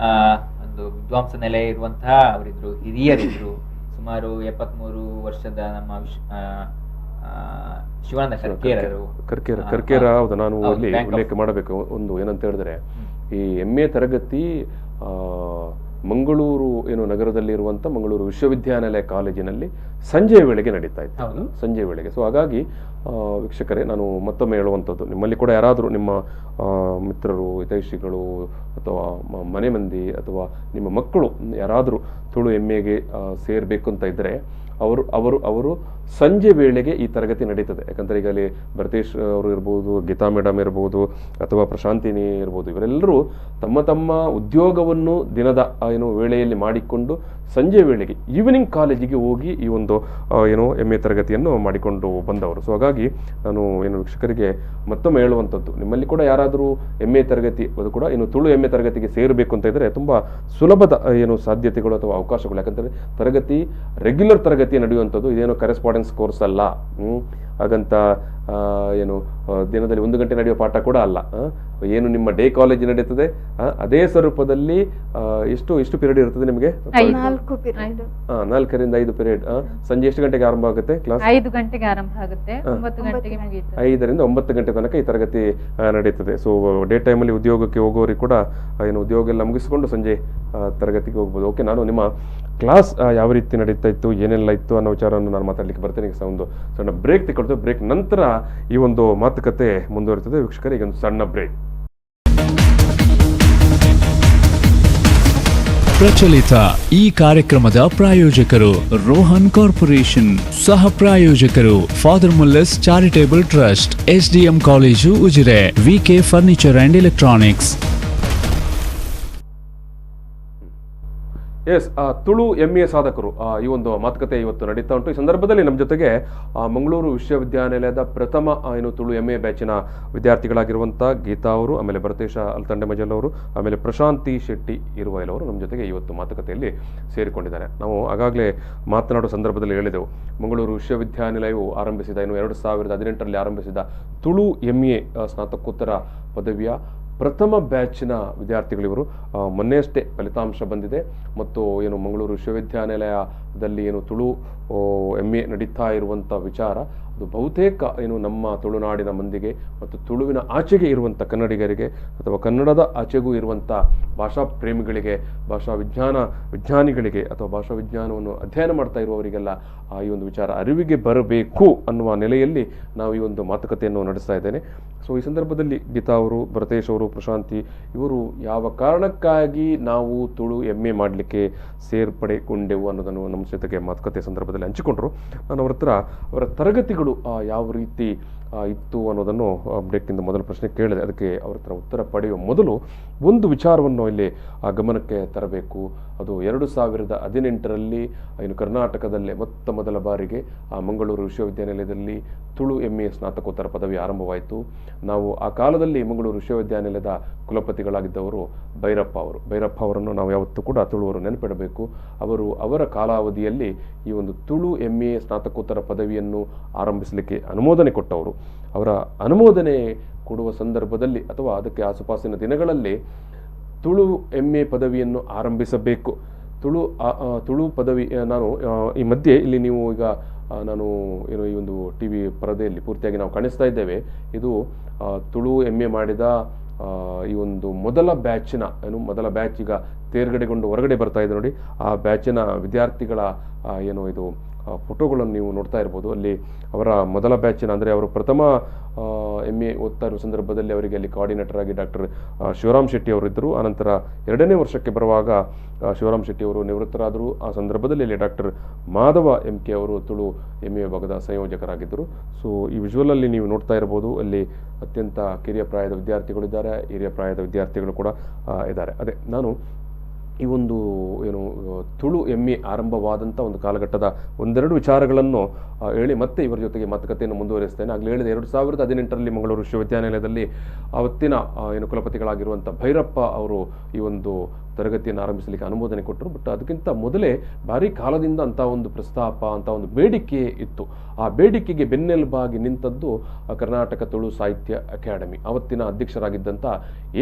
ಒಂದು ವಿದ್ವಾಂಸ ನೆಲೆ ಇರುವಂತಹ ಅವರಿದ್ರು, ಹಿರಿಯರಿದ್ರು. ಸುಮಾರು 73 ವರ್ಷದ ನಮ್ಮ ಶಿವಾನಂದ ಕರ್ಕೇರ ಹೌದು. ನಾನು ಅಲ್ಲಿ ಉಲ್ಲೇಖ ಮಾಡಬೇಕು ಒಂದು ಏನಂತ ಹೇಳಿದ್ರೆ, ಈ MA ತರಗತಿ ಮಂಗಳೂರು ನಗರದಲ್ಲಿ ಇರುವಂತ ಮಂಗಳೂರು ವಿಶ್ವವಿದ್ಯಾನಿಲಯ ಕಾಲೇಜಿನಲ್ಲಿ ಸಂಜೆಯ ವೇಳೆಗೆ ನಡೀತಾ ಇತ್ತು, ಸಂಜೆ ವೇಳೆಗೆ. ಸೊ ಹಾಗಾಗಿ ವೀಕ್ಷಕರೇ, ನಾನು ಮತ್ತೊಮ್ಮೆ ಹೇಳುವಂಥದ್ದು, ನಿಮ್ಮಲ್ಲಿ ಕೂಡ ಯಾರಾದರೂ ನಿಮ್ಮ ಮಿತ್ರರು, ಹಿತೈಷಿಗಳು ಅಥವಾ ಮನೆ ಮಂದಿ ಅಥವಾ ನಿಮ್ಮ ಮಕ್ಕಳು ಯಾರಾದರೂ ತುಳು MAಗೆ ಸೇರಬೇಕು ಅಂತ ಇದ್ದರೆ ಅವರು ಸಂಜೆ ವೇಳೆಗೆ ಈ ತರಗತಿ ನಡೀತದೆ. ಯಾಕಂದರೆ ಈಗ ಅಲ್ಲಿ ಭರತೇಶ್ ಅವರು ಇರ್ಬೋದು, ಗೀತಾ ಮೇಡಮ್ ಇರ್ಬೋದು, ಅಥವಾ ಪ್ರಶಾಂತಿನಿ ಇರ್ಬೋದು, ಇವರೆಲ್ಲರೂ ತಮ್ಮ ತಮ್ಮ ಉದ್ಯೋಗವನ್ನು ದಿನದ ವೇಳೆಯಲ್ಲಿ ಮಾಡಿಕೊಂಡು ಸಂಜೆ ವೇಳೆಗೆ ಈವ್ನಿಂಗ್ ಕಾಲೇಜಿಗೆ ಹೋಗಿ ಈ ಒಂದು MA ತರಗತಿಯನ್ನು ಮಾಡಿಕೊಂಡು ಬಂದವರು. ಸೊ ಹಾಗಾಗಿ ನಾನು ವೀಕ್ಷಕರಿಗೆ ಮತ್ತೊಮ್ಮೆ ಹೇಳುವಂಥದ್ದು, ನಿಮ್ಮಲ್ಲಿ ಕೂಡ ಯಾರಾದರೂ MA ತರಗತಿ, ಅದು ಕೂಡ ತುಳು MA ತರಗತಿಗೆ ಸೇರಬೇಕು ಅಂತ ಇದ್ದರೆ ತುಂಬ ಸುಲಭದ ಸಾಧ್ಯತೆಗಳು ಅಥವಾ ಅವಕಾಶಗಳು. ಯಾಕಂದರೆ ತರಗತಿ ರೆಗ್ಯುಲರ್ ತರಗತಿ ನಡೆಯುವಂಥದ್ದು, ಇದೇನೋ ಕರೆಸ್ಪಾಂಡೆನ್ಸ್ ಕೋರ್ಸ್ ಅಲ್ಲ. ಹಾಗಂತ ದಿನದಲ್ಲಿ 1 ಗಂಟೆ ನಡೆಯುವ ಪಾಠ ಕೂಡ ಅಲ್ಲ. ನಿಮ್ಮ ಡೇ ಕಾಲೇಜ್ ನಡೀತದೆ ಅದೇ ಸ್ವರೂಪದಲ್ಲಿ ಎಷ್ಟು ಪೀರಿಯಡ್ ಇರ್ತದೆ ನಿಮಗೆ? 4 ರಿಂದ 5 ಪೀರಿಯಡ್. ಸಂಜೆ ಎಷ್ಟು ಗಂಟೆಗೆ ಆರಂಭ ಆಗುತ್ತೆ ಕ್ಲಾಸ್? 5 ಗಂಟೆಗೆ ಆರಂಭ ಆಗುತ್ತೆ, 9 ಗಂಟೆಗೆ ಮುಗಿಯುತ್ತೆ. 5 ರಿಂದ 9 ಗಂಟೆ ತನಕ ಈ ತರಗತಿ ನಡೀತದೆ. ಸೊ ಡೇ ಟೈಮಲ್ಲಿ ಉದ್ಯೋಗಕ್ಕೆ ಹೋಗೋರಿಗೆ ಕೂಡ ಉದ್ಯೋಗ ಎಲ್ಲ ಮುಗಿಸಿಕೊಂಡು ಸಂಜೆ ತರಗತಿಗೆ ಹೋಗ್ಬೋದು. ಓಕೆ, ನಾನು ನಿಮ್ಮ ಕ್ಲಾಸ್ ಯಾವ ರೀತಿ ನಡೀತಾ ಇತ್ತು, ಏನೆಲ್ಲ ಇತ್ತು ಅನ್ನೋ ವಿಚಾರವನ್ನು ನಾನು ಮಾತಾಡ್ಲಿಕ್ಕೆ ಬರ್ತೇನೆ. ಈಗ ಒಂದು ಸಣ್ಣ ಬ್ರೇಕ್ ತಗೊಳ್ತೇವೆ. ಬ್ರೇಕ್ ನಂತರ ಈ ಒಂದು ಮಾತುಕತೆ ಮುಂದುವರಿತದೆ. ವೀಕ್ಷಕರೇ, ಈಗ ಒಂದು ಸಣ್ಣ ಬ್ರೇಕ್. ಪ್ರಚಲಿತ ಈ ಕಾರ್ಯಕ್ರಮದ ಪ್ರಾಯೋಜಕರು ರೋಹನ್ ಕಾರ್ಪೊರೇಷನ್, ಸಹ ಪ್ರಾಯೋಜಕರು father Muller's charitable trust, SDM college Ujire, VK furniture and electronics. ಎಸ್, ತುಳು MA ಸಾಧಕರು ಈ ಒಂದು ಮಾತುಕತೆ ಇವತ್ತು ನಡೀತಾ ಉಂಟು. ಈ ಸಂದರ್ಭದಲ್ಲಿ ನಮ್ಮ ಜೊತೆಗೆ ಮಂಗಳೂರು ವಿಶ್ವವಿದ್ಯಾನಿಲಯದ ಪ್ರಥಮ ತುಳು MA ಬ್ಯಾಚಿನ ವಿದ್ಯಾರ್ಥಿಗಳಾಗಿರುವಂಥ ಗೀತಾ ಅವರು, ಆಮೇಲೆ ಭರತೇಶ ಅಲ್ತಂಡೆ ಮಜಲ್ ಅವರು, ಆಮೇಲೆ ಪ್ರಶಾಂತಿ ಶೆಟ್ಟಿ ಇರುವೈಲ್ ಅವರು ನಮ್ಮ ಜೊತೆಗೆ ಇವತ್ತು ಮಾತುಕತೆಯಲ್ಲಿ ಸೇರಿಕೊಂಡಿದ್ದಾರೆ. ನಾವು ಆಗಾಗಲೇ ಮಾತನಾಡುವ ಸಂದರ್ಭದಲ್ಲಿ ಹೇಳಿದೆವು, ಮಂಗಳೂರು ವಿಶ್ವವಿದ್ಯಾನಿಲಯವು ಆರಂಭಿಸಿದ 2018ರಲ್ಲಿ ಆರಂಭಿಸಿದ ತುಳು MA ಸ್ನಾತಕೋತ್ತರ ಪದವಿಯ ಪ್ರಥಮ ಬ್ಯಾಚಿನ ವಿದ್ಯಾರ್ಥಿಗಳಿವರು. ಮೊನ್ನೆಯಷ್ಟೇ ಫಲಿತಾಂಶ ಬಂದಿದೆ ಮತ್ತು ಮಂಗಳೂರು ವಿಶ್ವವಿದ್ಯಾನಿಲಯದಲ್ಲಿ ತುಳು MA ನಡೀತಾ ಇರುವಂಥ ವಿಚಾರ ಅದು ಬಹುತೇಕ ನಮ್ಮ ತುಳುನಾಡಿನ ಮಂದಿಗೆ ಮತ್ತು ತುಳುವಿನ ಆಚೆಗೆ ಇರುವಂಥ ಕನ್ನಡಿಗರಿಗೆ ಅಥವಾ ಕನ್ನಡದ ಆಚೆಗೂ ಇರುವಂಥ ಭಾಷಾ ಪ್ರೇಮಿಗಳಿಗೆ, ವಿಜ್ಞಾನಿಗಳಿಗೆ ಅಥವಾ ಭಾಷಾ ವಿಜ್ಞಾನವನ್ನು ಅಧ್ಯಯನ ಮಾಡ್ತಾ ಇರುವವರಿಗೆಲ್ಲ ಈ ಒಂದು ವಿಚಾರ ಅರಿವಿಗೆ ಬರಬೇಕು ಅನ್ನುವ ನೆಲೆಯಲ್ಲಿ ನಾವು ಈ ಒಂದು ಮಾತುಕತೆಯನ್ನು ನಡೆಸ್ತಾ ಇದ್ದೇನೆ. ಸೊ ಈ ಸಂದರ್ಭದಲ್ಲಿ ಗೀತಾ ಅವರು, ಭರತೇಶ್ ಅವರು, ಪ್ರಶಾಂತಿ ಇವರು ಯಾವ ಕಾರಣಕ್ಕಾಗಿ ನಾವು ತುಳು MA ಮಾಡಲಿಕ್ಕೆ ಸೇರ್ಪಡೆಗೊಂಡೆವು ಅನ್ನೋದನ್ನು ನಮ್ಮ ಜೊತೆಗೆ ಮಾತುಕತೆ ಸಂದರ್ಭದಲ್ಲಿ ಹಂಚಿಕೊಂಡ್ರು. ನಾನು ಅವರ ತರಗತಿಗಳು ಯಾವ ರೀತಿ ಇತ್ತು ಅನ್ನೋದನ್ನು ಬ್ರೇಕ್ನಿಂದ ಮೊದಲ ಪ್ರಶ್ನೆ ಕೇಳಿದೆ. ಅದಕ್ಕೆ ಅವ್ರ ಹತ್ರ ಉತ್ತರ ಪಡೆಯುವ ಮೊದಲು ಒಂದು ವಿಚಾರವನ್ನು ಇಲ್ಲಿ ಗಮನಕ್ಕೆ ತರಬೇಕು. ಅದು 2018ರಲ್ಲಿ ಕರ್ನಾಟಕದಲ್ಲೇ ಮೊದಲ ಬಾರಿಗೆ ಮಂಗಳೂರು ವಿಶ್ವವಿದ್ಯಾನಿಲಯದಲ್ಲಿ ತುಳು MA ಸ್ನಾತಕೋತ್ತರ ಪದವಿ ಆರಂಭವಾಯಿತು. ನಾವು ಆ ಕಾಲದಲ್ಲಿ ಮಂಗಳೂರು ವಿಶ್ವವಿದ್ಯಾನಿಲಯದ ಕುಲಪತಿಗಳಾಗಿದ್ದವರು ಭೈರಪ್ಪ ಅವರನ್ನು ನಾವು ಯಾವತ್ತೂ ಕೂಡ ತುಳುವರು ನೆನಪಿಡಬೇಕು. ಅವರ ಕಾಲಾವಧಿಯಲ್ಲಿ ಈ ಒಂದು ತುಳು MA ಸ್ನಾತಕೋತ್ತರ ಪದವಿಯನ್ನು ಆರಂಭಿಸಲಿಕ್ಕೆ ಅನುಮೋದನೆ ಕೊಟ್ಟವರು. ಅವರ ಅನುಮೋದನೆ ಕೊಡುವ ಸಂದರ್ಭದಲ್ಲಿ ಅಥವಾ ಅದಕ್ಕೆ ಆಸುಪಾಸಿನ ದಿನಗಳಲ್ಲಿ ತುಳು MA ಪದವಿಯನ್ನು ಆರಂಭಿಸಬೇಕು. ತುಳು ಪದವಿ ನಾನು ಈ ಮಧ್ಯೆ ಇಲ್ಲಿ ನೀವು ಈಗ ನಾನು ಈ ಒಂದು TV ಪರದೆಯಲ್ಲಿ ಪೂರ್ತಿಯಾಗಿ ನಾವು ಕಾಣಿಸ್ತಾ ಇದ್ದೇವೆ. ಇದು ತುಳು MA ಮಾಡಿದ ಈ ಒಂದು ಮೊದಲ ಬ್ಯಾಚ್ ಈಗ ತೇರ್ಗಡೆಗೊಂಡು ಹೊರಗಡೆ ಬರ್ತಾ ಇದೆ ನೋಡಿ. ಆ ಬ್ಯಾಚಿನ ವಿದ್ಯಾರ್ಥಿಗಳ ಇದು ಫೋಟೋಗಳನ್ನು ನೀವು ನೋಡ್ತಾ ಇರ್ಬೋದು. ಅಲ್ಲಿ ಅವರ ಮೊದಲ ಬ್ಯಾಚಿನ ಅಂದರೆ ಅವರು ಪ್ರಥಮ MA ಓದ್ತಾ ಇರುವ ಸಂದರ್ಭದಲ್ಲಿ ಅವರಿಗೆ ಅಲ್ಲಿ ಕೋಆರ್ಡಿನೇಟರ್ ಆಗಿ ಡಾಕ್ಟರ್ ಶಿವರಾಮ್ ಶೆಟ್ಟಿ ಅವರು ಇದ್ದರು. ಆನಂತರ 2ನೇ ವರ್ಷಕ್ಕೆ ಬರುವಾಗ ಶಿವರಾಮ್ ಶೆಟ್ಟಿ ಅವರು ನಿವೃತ್ತರಾದರು. ಆ ಸಂದರ್ಭದಲ್ಲಿ ಅಲ್ಲಿ ಡಾಕ್ಟರ್ ಮಾಧವ MK ಅವರು ತುಳು MA ವಿಭಾಗದ ಸಂಯೋಜಕರಾಗಿದ್ದರು. ಸೊ ಈ ವಿಜುವಲಲ್ಲಿ ನೀವು ನೋಡ್ತಾ ಇರ್ಬೋದು, ಅಲ್ಲಿ ಅತ್ಯಂತ ಕಿರಿಯ ಪ್ರಾಯದ ವಿದ್ಯಾರ್ಥಿಗಳಿದ್ದಾರೆ, ಹಿರಿಯ ಪ್ರಾಯದ ವಿದ್ಯಾರ್ಥಿಗಳು ಕೂಡ ಇದ್ದಾರೆ. ಅದೇ ನಾನು ಈ ಒಂದು ತುಳು MA ಆರಂಭವಾದಂಥ ಒಂದು ಕಾಲಘಟ್ಟದ ಒಂದೆರಡು ವಿಚಾರಗಳನ್ನು ಹೇಳಿ ಮತ್ತೆ ಇವರ ಜೊತೆಗೆ ಮಾತುಕತೆಯನ್ನು ಮುಂದುವರಿಸ್ತೇನೆ. ಆಗಲೇ ಹೇಳಿದೆ 2018ರಲ್ಲಿ ಮಂಗಳೂರು ವಿಶ್ವವಿದ್ಯಾನಿಲಯದಲ್ಲಿ ಅವತ್ತಿನ ಕುಲಪತಿಗಳಾಗಿರುವಂಥ ಭೈರಪ್ಪ ಅವರು ಈ ಒಂದು ತರಗತಿಯನ್ನು ಆರಂಭಿಸಲಿಕ್ಕೆ ಅನುಮೋದನೆ ಕೊಟ್ಟರು. ಬಟ್ ಅದಕ್ಕಿಂತ ಮೊದಲೇ ಭಾರಿ ಕಾಲದಿಂದ ಅಂತ ಒಂದು ಪ್ರಸ್ತಾಪ, ಅಂತ ಒಂದು ಬೇಡಿಕೆ ಇತ್ತು. ಆ ಬೇಡಿಕೆಗೆ ಬೆನ್ನೆಲುಬಾಗಿ ನಿಂತದ್ದು ಕರ್ನಾಟಕ ತುಳು ಸಾಹಿತ್ಯ ಅಕಾಡೆಮಿ. ಅವತ್ತಿನ ಅಧ್ಯಕ್ಷರಾಗಿದ್ದಂಥ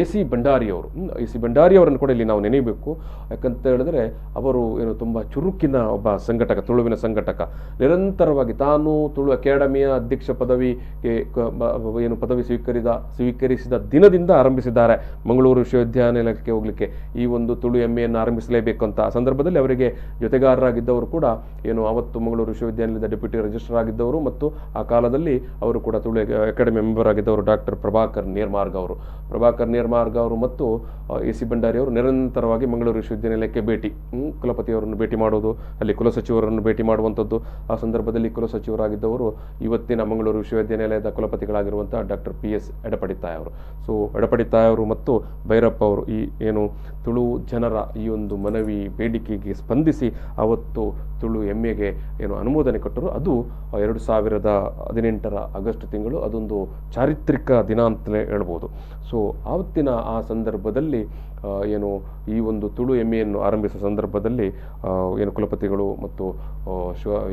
AC ಭಂಡಾರಿ ಅವರು. AC ಭಂಡಾರಿ ಅವರನ್ನು ಕೂಡ ಇಲ್ಲಿ ನಾವು ನೆನೆಯಬೇಕು. ಯಾಕಂತ ಹೇಳಿದ್ರೆ ಅವರು ತುಂಬ ಚುರುಕಿನ ಒಬ್ಬ ಸಂಘಟಕ, ತುಳುವಿನ ಸಂಘಟಕ. ನಿರಂತರವಾಗಿ ತಾನು ತುಳು ಅಕಾಡೆಮಿಯ ಅಧ್ಯಕ್ಷ ಪದವಿಗೆ ಪದವಿ ಸ್ವೀಕರಿಸಿದ ದಿನದಿಂದ ಆರಂಭಿಸಿದ್ದಾರೆ ಮಂಗಳೂರು ವಿಶ್ವವಿದ್ಯಾನಿಲಯಕ್ಕೆ ಹೋಗ್ಲಿಕ್ಕೆ ಈ ಒಂದು ತುಳು MAಯನ್ನು ಆರಂಭಿಸಲೇಬೇಕು ಅಂತ. ಆ ಸಂದರ್ಭದಲ್ಲಿ ಅವರಿಗೆ ಜೊತೆಗಾರರಾಗಿದ್ದವರು ಕೂಡ ಅವತ್ತು ಮಂಗಳೂರು ವಿಶ್ವವಿದ್ಯಾನಿಲಯದ ಡೆಪ್ಯೂಟಿ ರಿಜಿಸ್ಟ್ರಾರ್ ಆಗಿದ್ದವರು ಮತ್ತು ಆ ಕಾಲದಲ್ಲಿ ಅವರು ಕೂಡ ತುಳು ಅಕಾಡೆಮಿ ಮೆಂಬರ್ ಆಗಿದ್ದವರು ಡಾಕ್ಟರ್ ಪ್ರಭಾಕರ್ ನೇರ್ಮಾರ್ಗ ಅವರು ಮತ್ತು AC ಭಂಡಾರಿ ಅವರು ನಿರಂತರವಾಗಿ ಮಂಗಳೂರು ವಿಶ್ವವಿದ್ಯಾನಿಲಯಕ್ಕೆ ಭೇಟಿ, ಕುಲಪತಿಯವರನ್ನು ಭೇಟಿ ಮಾಡುವುದು, ಅಲ್ಲಿ ಕುಲಸಚಿವರನ್ನು ಭೇಟಿ ಮಾಡುವಂಥದ್ದು. ಆ ಸಂದರ್ಭದಲ್ಲಿ ಕುಲಸಚಿವರಾಗಿದ್ದವರು ಇವತ್ತಿನ ಮಂಗಳೂರು ವಿಶ್ವವಿದ್ಯಾನಿಲಯದ ಕುಲಪತಿಗಳಾಗಿರುವಂಥ ಡಾಕ್ಟರ್ PS ಎಡಪಡಿತಾಯ ಅವರು. ಸೊ ಎಡಪಡಿತಾಯ ಅವರು ಮತ್ತು ಭೈರಪ್ಪ ಅವರು ಈ ತುಳು ಜನರ ಈ ಒಂದು ಮನವಿ ಬೇಡಿಕೆಗೆ ಸ್ಪಂದಿಸಿ ಅವತ್ತು ತುಳು MAಗೆ ಅನುಮೋದನೆ ಕೊಟ್ಟರು. ಅದು 2018 ಆಗಸ್ಟ್ ತಿಂಗಳು. ಅದೊಂದು ಚಾರಿತ್ರಿಕ ದಿನ ಅಂತಲೇ ಹೇಳ್ಬೋದು. ಸೊ ಆವತ್ತಿನ ಆ ಸಂದರ್ಭದಲ್ಲಿ ಈ ಒಂದು ತುಳು MAಯನ್ನು ಆರಂಭಿಸುವ ಸಂದರ್ಭದಲ್ಲಿ ಕುಲಪತಿಗಳು ಮತ್ತು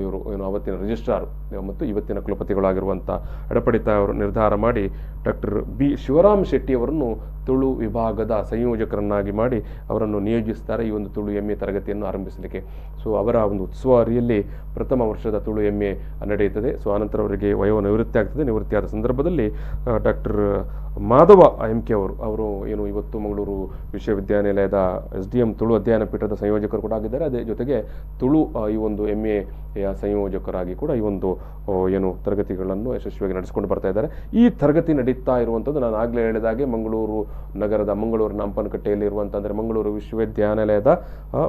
ಇವರು ಅವತ್ತಿನ ರಿಜಿಸ್ಟ್ರಾರ್ ಮತ್ತು ಇವತ್ತಿನ ಕುಲಪತಿಗಳಾಗಿರುವಂಥ ಎಡಪಡಿತಾಯ ಅವರು ನಿರ್ಧಾರ ಮಾಡಿ ಡಾಕ್ಟರ್ B ಶಿವರಾಮ್ ಶೆಟ್ಟಿ ಅವರನ್ನು ತುಳು ವಿಭಾಗದ ಸಂಯೋಜಕರನ್ನಾಗಿ ಮಾಡಿ ಅವರನ್ನು ನಿಯೋಜಿಸ್ತಾರೆ ಈ ಒಂದು ತುಳು MA ತರಗತಿಯನ್ನು ಆರಂಭಿಸಲಿಕ್ಕೆ. ಸೊ ಅವರ ಒಂದು ಉಸ್ತುವಾರಿಯಲ್ಲಿ ಪ್ರಥಮ ವರ್ಷದ ತುಳು MA ನಡೆಯುತ್ತದೆ. ಸೊ ಆನಂತರ ಅವರಿಗೆ ನಿವೃತ್ತಿ ಆಗ್ತದೆ. ನಿವೃತ್ತಿಯಾದ ಸಂದರ್ಭದಲ್ಲಿ ಡಾಕ್ಟರ್ ಮಾಧವ MK ಅವರು ಇವತ್ತು ಮಂಗಳೂರು ವಿಶ್ವವಿದ್ಯಾನಿಲಯದ SDM ತುಳು ಅಧ್ಯಯನ ಪೀಠದ ಸಂಯೋಜಕರು ಕೂಡ ಆಗಿದ್ದಾರೆ. ಅದೇ ಜೊತೆಗೆ ತುಳು ಈ ಒಂದು MA ಸಂಯೋಜಕರಾಗಿ ಕೂಡ ಈ ಒಂದು ತರಗತಿಗಳನ್ನು ಯಶಸ್ವಿಯಾಗಿ ನಡೆಸಿಕೊಂಡು ಬರ್ತಾ ಇದ್ದಾರೆ. ಈ ತರಗತಿ ನಡೀತಾ ಇರುವಂಥದ್ದು ನಾನು ಆಗಲೇ ಹೇಳಿದಾಗೆ ಮಂಗಳೂರು ನಗರದ ಮಂಗಳೂರಿನ ಹಂಪನಕಟ್ಟೆಯಲ್ಲಿ ಇರುವಂಥ ಅಂದರೆ ಮಂಗಳೂರು ವಿಶ್ವವಿದ್ಯಾನಿಲಯದ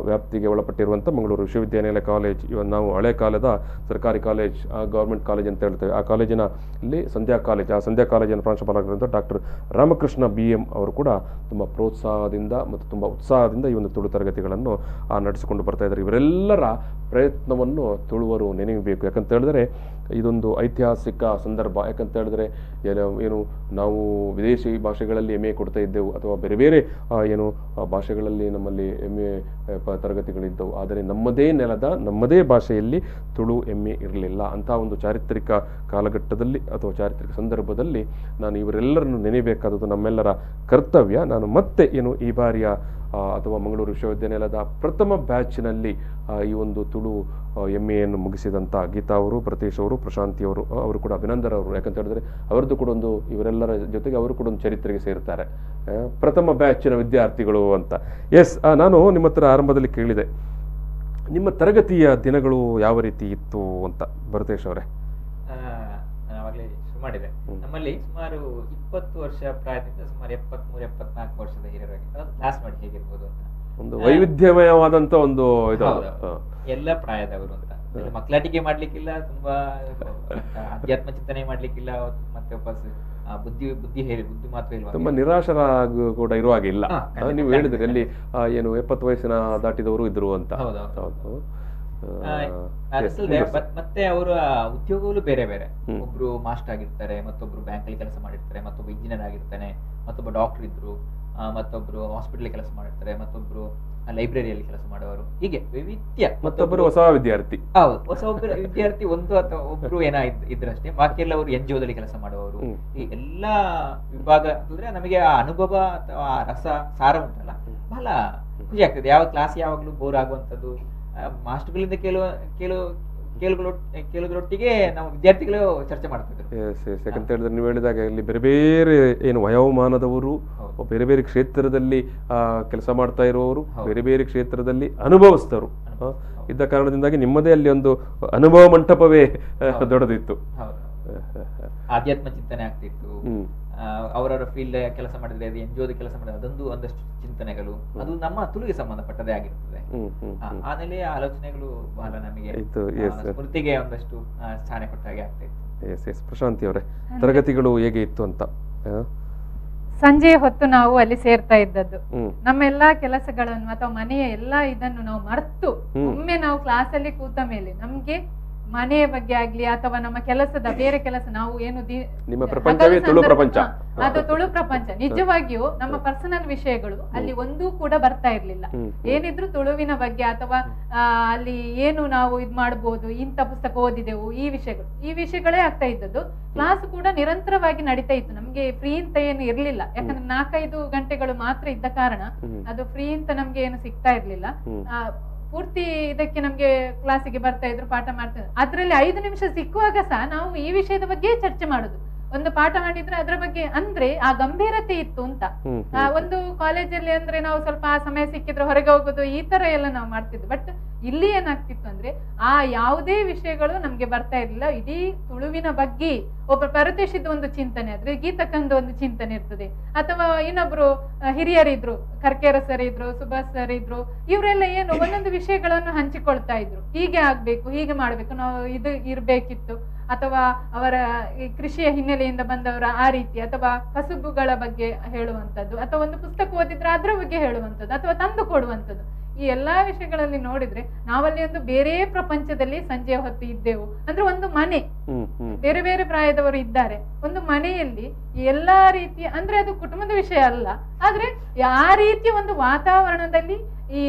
ವ್ಯಾಪ್ತಿಗೆ ಒಳಪಟ್ಟಿರುವಂಥ ಮಂಗಳೂರು ವಿಶ್ವವಿದ್ಯಾನಿಲಯ ಕಾಲೇಜ್. ನಾವು ಹಳೆ ಕಾಲದ ಸರ್ಕಾರಿ ಕಾಲೇಜ್, ಗೌರ್ಮೆಂಟ್ ಕಾಲೇಜ್ ಅಂತ ಹೇಳ್ತೇವೆ. ಆ ಕಾಲೇಜಿನಲ್ಲಿ ಸಂಧ್ಯಾ ಕಾಲೇಜಿನ ಪ್ರಾಂಶುಪಾಲರಾಗಿರುವಂಥ ಡಾಕ್ಟರ್ ರಾಮಕೃಷ್ಣ BM ಅವರು ಕೂಡ ತುಂಬ ಪ್ರೋತ್ಸಾಹದಿಂದ ಮತ್ತು ತುಂಬ ಉತ್ಸಾಹದಿಂದ ಈ ಒಂದು ತುಳು ತರಗತಿಗಳನ್ನು ನಡೆಸಿಕೊಂಡು ಬರ್ತಾ ಇದ್ದಾರೆ. ಇವರೆಲ್ಲರ ಪ್ರಯತ್ನವನ್ನು ತುಳುವರು ನೆನೆಯಬೇಕು. ಯಾಕಂತ ಹೇಳಿದ್ರೆ ಇದೊಂದು ಐತಿಹಾಸಿಕ ಸಂದರ್ಭ. ಯಾಕಂತ ಹೇಳಿದ್ರೆ ನಾವು ವಿದೇಶಿ ಭಾಷೆಗಳಲ್ಲಿ MA ಕೊಡ್ತಾ ಇದ್ದೆವು ಅಥವಾ ಬೇರೆ ಬೇರೆ ಭಾಷೆಗಳಲ್ಲಿ ನಮ್ಮಲ್ಲಿ MA ತರಗತಿಗಳಿದ್ದವು. ಆದರೆ ನಮ್ಮದೇ ನೆಲದ ನಮ್ಮದೇ ಭಾಷೆಯಲ್ಲಿ ತುಳು MA ಇರಲಿಲ್ಲ. ಅಂಥ ಒಂದು ಚಾರಿತ್ರಿಕ ಕಾಲಘಟ್ಟದಲ್ಲಿ ಅಥವಾ ಚಾರಿತ್ರಿಕ ಸಂದರ್ಭದಲ್ಲಿ ನಾನು ಇವರೆಲ್ಲರನ್ನು ನೆನೆಯಬೇಕಾದದ್ದು ನಮ್ಮೆಲ್ಲರ ಕರ್ತವ್ಯ. ನಾನು ಮತ್ತೆ ಈ ಬಾರಿಯ ಅಥವಾ ಮಂಗಳೂರು ವಿಶ್ವವಿದ್ಯಾನಿಲಯದ ಪ್ರಥಮ ಬ್ಯಾಚ್ನಲ್ಲಿ ಈ ಒಂದು ತುಳು MAಯನ್ನು ಮುಗಿಸಿದಂಥ ಗೀತಾ ಅವರು, ಪ್ರತೀಶ್ ಅವರು, ಪ್ರಶಾಂತಿ ಅವರು ಕೂಡ ಅಭಿನಂದನವರು. ಯಾಕಂತ ಹೇಳಿದ್ರೆ ಅವರದ್ದು ಕೂಡ ಇವರೆಲ್ಲರ ಜೊತೆಗೆ ಅವರು ಕೂಡ ಒಂದು ಚರಿತ್ರೆಗೆ ಸೇರ್ತಾರೆ, ಪ್ರಥಮ ಬ್ಯಾಚಿನ ವಿದ್ಯಾರ್ಥಿಗಳು ಅಂತ. ನಾನು ನಿಮ್ಮ ಹತ್ರ ಆರಂಭದಲ್ಲಿ ಕೇಳಿದೆ, ನಿಮ್ಮ ತರಗತಿಯ ದಿನಗಳು ಯಾವ ರೀತಿ ಇತ್ತು ಅಂತ. ಭರತೇಶ್ ಅವರೇ. ನಾವಾಗಲೇ ಶುರು ಮಾಡಿದೆ. ನಮ್ಮಲ್ಲಿ ಸುಮಾರು 20 ವರ್ಷ ಪ್ರಾಯದಿಂದ ಸುಮಾರು 73-74 ವರ್ಷದ ಹಿರಿಯರಾಗಿ ಕ್ಲಾಸ್ ಮಾಡಿ ಹೇಗಿರ್ಬೋದು ಅಂತ ಒಂದು ವೈವಿಧ್ಯಮಯವಾದಂತ ಒಂದು ಎಲ್ಲ ಪ್ರಾಯದವರು ಅಂತ. ಮಕ್ಕಳಾಟಿಕೆ ಮಾಡ್ಲಿಕ್ಕಿಲ್ಲ, ತುಂಬಾ ಅಧ್ಯಾತ್ಮ ಚಿಂತನೆ ಮಾಡ್ಲಿಕ್ಕಿಲ್ಲ, ಮತ್ತೆ ವಾಪಸ್ ಬುದ್ಧಿ ಮಾತ್ರ ಇಲ್ಲ, ತುಂಬಾ ನಿರಾಶರ ಕೂಡ ಇರುವಾಗ ಇಲ್ಲ. ನೀವು ಹೇಳಿದ್ರಿ ಅಲ್ಲಿ 70 ವಯಸ್ಸಿನ ದಾಟಿದವರು ಇದ್ರು ಅಂತ. ಮತ್ತೆ ಅವರ ಉದ್ಯೋಗಗಳು ಬೇರೆ ಬೇರೆ. ಒಬ್ರು ಮಾಸ್ಟರ್ ಆಗಿರ್ತಾರೆ, ಮತ್ತೊಬ್ರು ಬ್ಯಾಂಕ್ ಅಲ್ಲಿ ಕೆಲಸ ಮಾಡಿರ್ತಾರೆ, ಮತ್ತೊಬ್ಬ ಇಂಜಿನಿಯರ್ ಆಗಿರ್ತಾನೆ, ಮತ್ತೊಬ್ಬ ಡಾಕ್ಟರ್ ಇದ್ರು, ಮತ್ತೊಬ್ರು ಹಾಸ್ಪಿಟಲ್ ಕೆಲಸ ಮಾಡಿರ್ತಾರೆ, ಮತ್ತೊಬ್ರು ಲೈಬ್ರರಿಯಲ್ಲಿ ಕೆಲಸ ಮಾಡುವವರು, ಹೀಗೆ ವೈವಿಧ್ಯ. ಮತ್ತೊಬ್ಬರು ಹೊಸ ವಿದ್ಯಾರ್ಥಿ. ಹೌದು, ಹೊಸ ವಿದ್ಯಾರ್ಥಿ ಒಂದು ಅಥವಾ ಒಬ್ರು ಇದ್ರಷ್ಟೇ. ಬಾಕಿ ಎಲ್ಲ ಅವರು NGO ದಲ್ಲಿ ಕೆಲಸ ಮಾಡುವವರು. ಈ ಎಲ್ಲಾ ವಿಭಾಗ ಅಂದ್ರೆ ನಮಗೆ ಆ ಅನುಭವ ಅಥವಾ ರಸ ಸಾರ ಉಂಟಲ್ಲ, ಬಹಳ ಖುಷಿ ಆಗ್ತದೆ. ಯಾವ ಕ್ಲಾಸ್ ಯಾವಾಗ್ಲೂ ಬೋರ್ ಆಗುವಂತದ್ದು, ಮಾಸ್ಟರ್ಗಳಿಂದ ಕೇಳುಗರೊಟ್ಟಿಗೆ ನಾವು ವಿದ್ಯಾರ್ಥಿಗಳು ಚರ್ಚೆ ಮಾಡ್ತಿದ್ರು. ಯಾಕಂತ ಹೇಳಿದ್ರೆ ನೀವು ಹೇಳಿದಾಗ ಇಲ್ಲಿ ಬೇರೆ ಬೇರೆ ವಯೋಮಾನದವರು, ಬೇರೆ ಬೇರೆ ಕ್ಷೇತ್ರದಲ್ಲಿ ಕೆಲಸ ಮಾಡ್ತಾ ಇರುವವರು, ಬೇರೆ ಬೇರೆ ಕ್ಷೇತ್ರದಲ್ಲಿ ಅನುಭವಿಸ್ತರು ಇದ್ದ ಕಾರಣದಿಂದಾಗಿ ನಿಮ್ಮದೇ ಅಲ್ಲಿ ಒಂದು ಅನುಭವ ಮಂಟಪವೇ ದೊಡ್ಡದಿತ್ತು. ಆಧ್ಯಾತ್ಮ ಚಿಂತನೆ ಆಗ್ತಿತ್ತು. ಅವರವರ ಫೀಲ್ಡ್ ಕೆಲಸ ಮಾಡಿದ್ರೆ NGO ಕೆಲಸ ಮಾಡಿದ್ರೆ ಅದೊಂದು ಒಂದಷ್ಟು ಚಿಂತನೆಗಳು, ಅದು ನಮ್ಮ ತುಳುಗೆ ಸಂಬಂಧಪಟ್ಟದೇ ಆಗಿರ್ತದೆ. ಆಮೇಲೆ ಆಲೋಚನೆಗಳು ಬಹಳ ನಮಗೆ ಸ್ಮೃತಿಗೆ ಒಂದಷ್ಟು ಸ್ಥಾನ ಕೊಟ್ಟ ಹಾಗೆ ಆಗ್ತಾ ಇತ್ತು. ಪ್ರಶಾಂತಿ ಅವರೇ, ತರಗತಿಗಳು ಹೇಗೆ ಇತ್ತು ಅಂತ? ಸಂಜೆ ಹೊತ್ತು ನಾವು ಅಲ್ಲಿ ಸೇರ್ತಾ ಇದ್ದದ್ದು, ನಮ್ಮೆಲ್ಲಾ ಕೆಲಸಗಳನ್ನು ಅಥವಾ ಮನೆಯ ಎಲ್ಲಾ ಇದನ್ನು ನಾವು ಮರೆತು ಒಮ್ಮೆ ನಾವು ಕ್ಲಾಸ್ ಅಲ್ಲಿ ಕೂತ ಮೇಲೆ ನಮ್ಗೆ ಮನೆಯ ಬಗ್ಗೆ ಆಗ್ಲಿ ಅಥವಾ ನಮ್ಮ ಕೆಲಸದ ಬೇರೆ ಕೆಲಸ ನಾವು ಏನು ನಿಮ್ಮ ಪ್ರಪಂಚವೇ ತುಳು ಪ್ರಪಂಚ. ಅದು ತುಳು ಪ್ರಪಂಚ. ನಿಜವಾಗಿಯೂ ನಮ್ಮ ಪರ್ಸನಲ್ ವಿಷಯಗಳು ಅಲ್ಲಿ ಒಂದೂ ಕೂಡ ಬರ್ತಾ ಇರ್ಲಿಲ್ಲ. ಏನಿದ್ರು ತುಳುವಿನ ಬಗ್ಗೆ ಅಥವಾ ಅಲ್ಲಿ ಏನು ನಾವು ಇದ್ ಮಾಡ್ಬೋದು, ಇಂಥ ಪುಸ್ತಕ ಓದಿದೆವು, ಈ ವಿಷಯಗಳೇ ಆಗ್ತಾ ಇದ್ದದ್ದು. ಕ್ಲಾಸ್ ಕೂಡ ನಿರಂತರವಾಗಿ ನಡೀತಾ ಇತ್ತು. ನಮ್ಗೆ ಫ್ರೀ ಅಂತ ಏನು ಇರ್ಲಿಲ್ಲ, ಯಾಕಂದ್ರೆ 4-5 ಗಂಟೆಗಳು ಮಾತ್ರ ಇದ್ದ ಕಾರಣ ಅದು ಫ್ರೀ ಅಂತ ನಮ್ಗೆ ಏನು ಸಿಗ್ತಾ ಇರ್ಲಿಲ್ಲ. ಪೂರ್ತಿ ಇದಕ್ಕೆ ನಮ್ಗೆ ಕ್ಲಾಸಿಗೆ ಬರ್ತಾ ಇದ್ರು, ಪಾಠ ಮಾಡ್ತಾ ಇದ್ರು. ಅದ್ರಲ್ಲಿ 5 ನಿಮಿಷ ಸಿಕ್ಕುವಾಗ ಸಹ ನಾವು ಈ ವಿಷಯದ ಬಗ್ಗೆ ಚರ್ಚೆ ಮಾಡುದು. ಒಂದು ಪಾಠ ಮಾಡಿದ್ರೆ ಅದ್ರ ಬಗ್ಗೆ ಅಂದ್ರೆ ಆ ಗಂಭೀರತೆ ಇತ್ತು ಅಂತ. ಒಂದು ಕಾಲೇಜಲ್ಲಿ ಅಂದ್ರೆ ನಾವು ಸ್ವಲ್ಪ ಆ ಸಮಯ ಸಿಕ್ಕಿದ್ರೆ ಹೊರಗೆ ಹೋಗೋದು, ಈ ತರ ಎಲ್ಲ ನಾವು ಮಾಡ್ತಿದ್ವಿ. ಬಟ್ ಇಲ್ಲಿ ಏನಾಗ್ತಿತ್ತು ಅಂದ್ರೆ ಆ ಯಾವುದೇ ವಿಷಯಗಳು ನಮ್ಗೆ ಬರ್ತಾ ಇರ್ಲಿಲ್ಲ. ಇಡೀ ತುಳುವಿನ ಬಗ್ಗೆ ಒಬ್ಬ ಪರದೇಶದ ಒಂದು ಚಿಂತನೆ ಆದ್ರೆ ಗೀತಕ್ಕಂದು ಒಂದು ಚಿಂತನೆ ಇರ್ತದೆ, ಅಥವಾ ಇನ್ನೊಬ್ರು ಹಿರಿಯರಿದ್ರು, ಕರ್ಕೇರ ಸರ್ ಇದ್ರು, ಸುಭಾಷ್ ಸರ್ ಇದ್ರು, ಇವರೆಲ್ಲ ಏನು ಒಂದೊಂದು ವಿಷಯಗಳನ್ನು ಹಂಚಿಕೊಳ್ತಾ ಇದ್ರು. ಹೀಗೆ ಆಗ್ಬೇಕು, ಹೀಗೆ ಮಾಡ್ಬೇಕು, ನಾವು ಇದು ಇರ್ಬೇಕಿತ್ತು, ಅಥವಾ ಅವರ ಈ ಕೃಷಿಯ ಹಿನ್ನೆಲೆಯಿಂದ ಬಂದವರ ಆ ರೀತಿ, ಅಥವಾ ಕಸುಬುಗಳ ಬಗ್ಗೆ ಹೇಳುವಂಥದ್ದು, ಅಥವಾ ಒಂದು ಪುಸ್ತಕ ಓದಿದ್ರೆ ಅದ್ರ ಬಗ್ಗೆ ಹೇಳುವಂಥದ್ದು, ಅಥವಾ ತಂದು ಕೊಡುವಂಥದ್ದು. ಈ ಎಲ್ಲಾ ವಿಷಯಗಳಲ್ಲಿ ನೋಡಿದ್ರೆ ನಾವಲ್ಲಿ ಒಂದು ಬೇರೆ ಪ್ರಪಂಚದಲ್ಲಿ ಸಂಜೆ ಹೊತ್ತು ಇದ್ದೆವು. ಅಂದ್ರೆ ಒಂದು ಮನೆ, ಬೇರೆ ಬೇರೆ ಪ್ರಾಯದವರು ಇದ್ದಾರೆ, ಒಂದು ಮನೆಯಲ್ಲಿ ಎಲ್ಲಾ ರೀತಿಯ, ಅಂದ್ರೆ ಅದು ಕುಟುಂಬದ ವಿಷಯ ಅಲ್ಲ, ಆದ್ರೆ ಆ ರೀತಿಯ ಒಂದು ವಾತಾವರಣದಲ್ಲಿ ಈ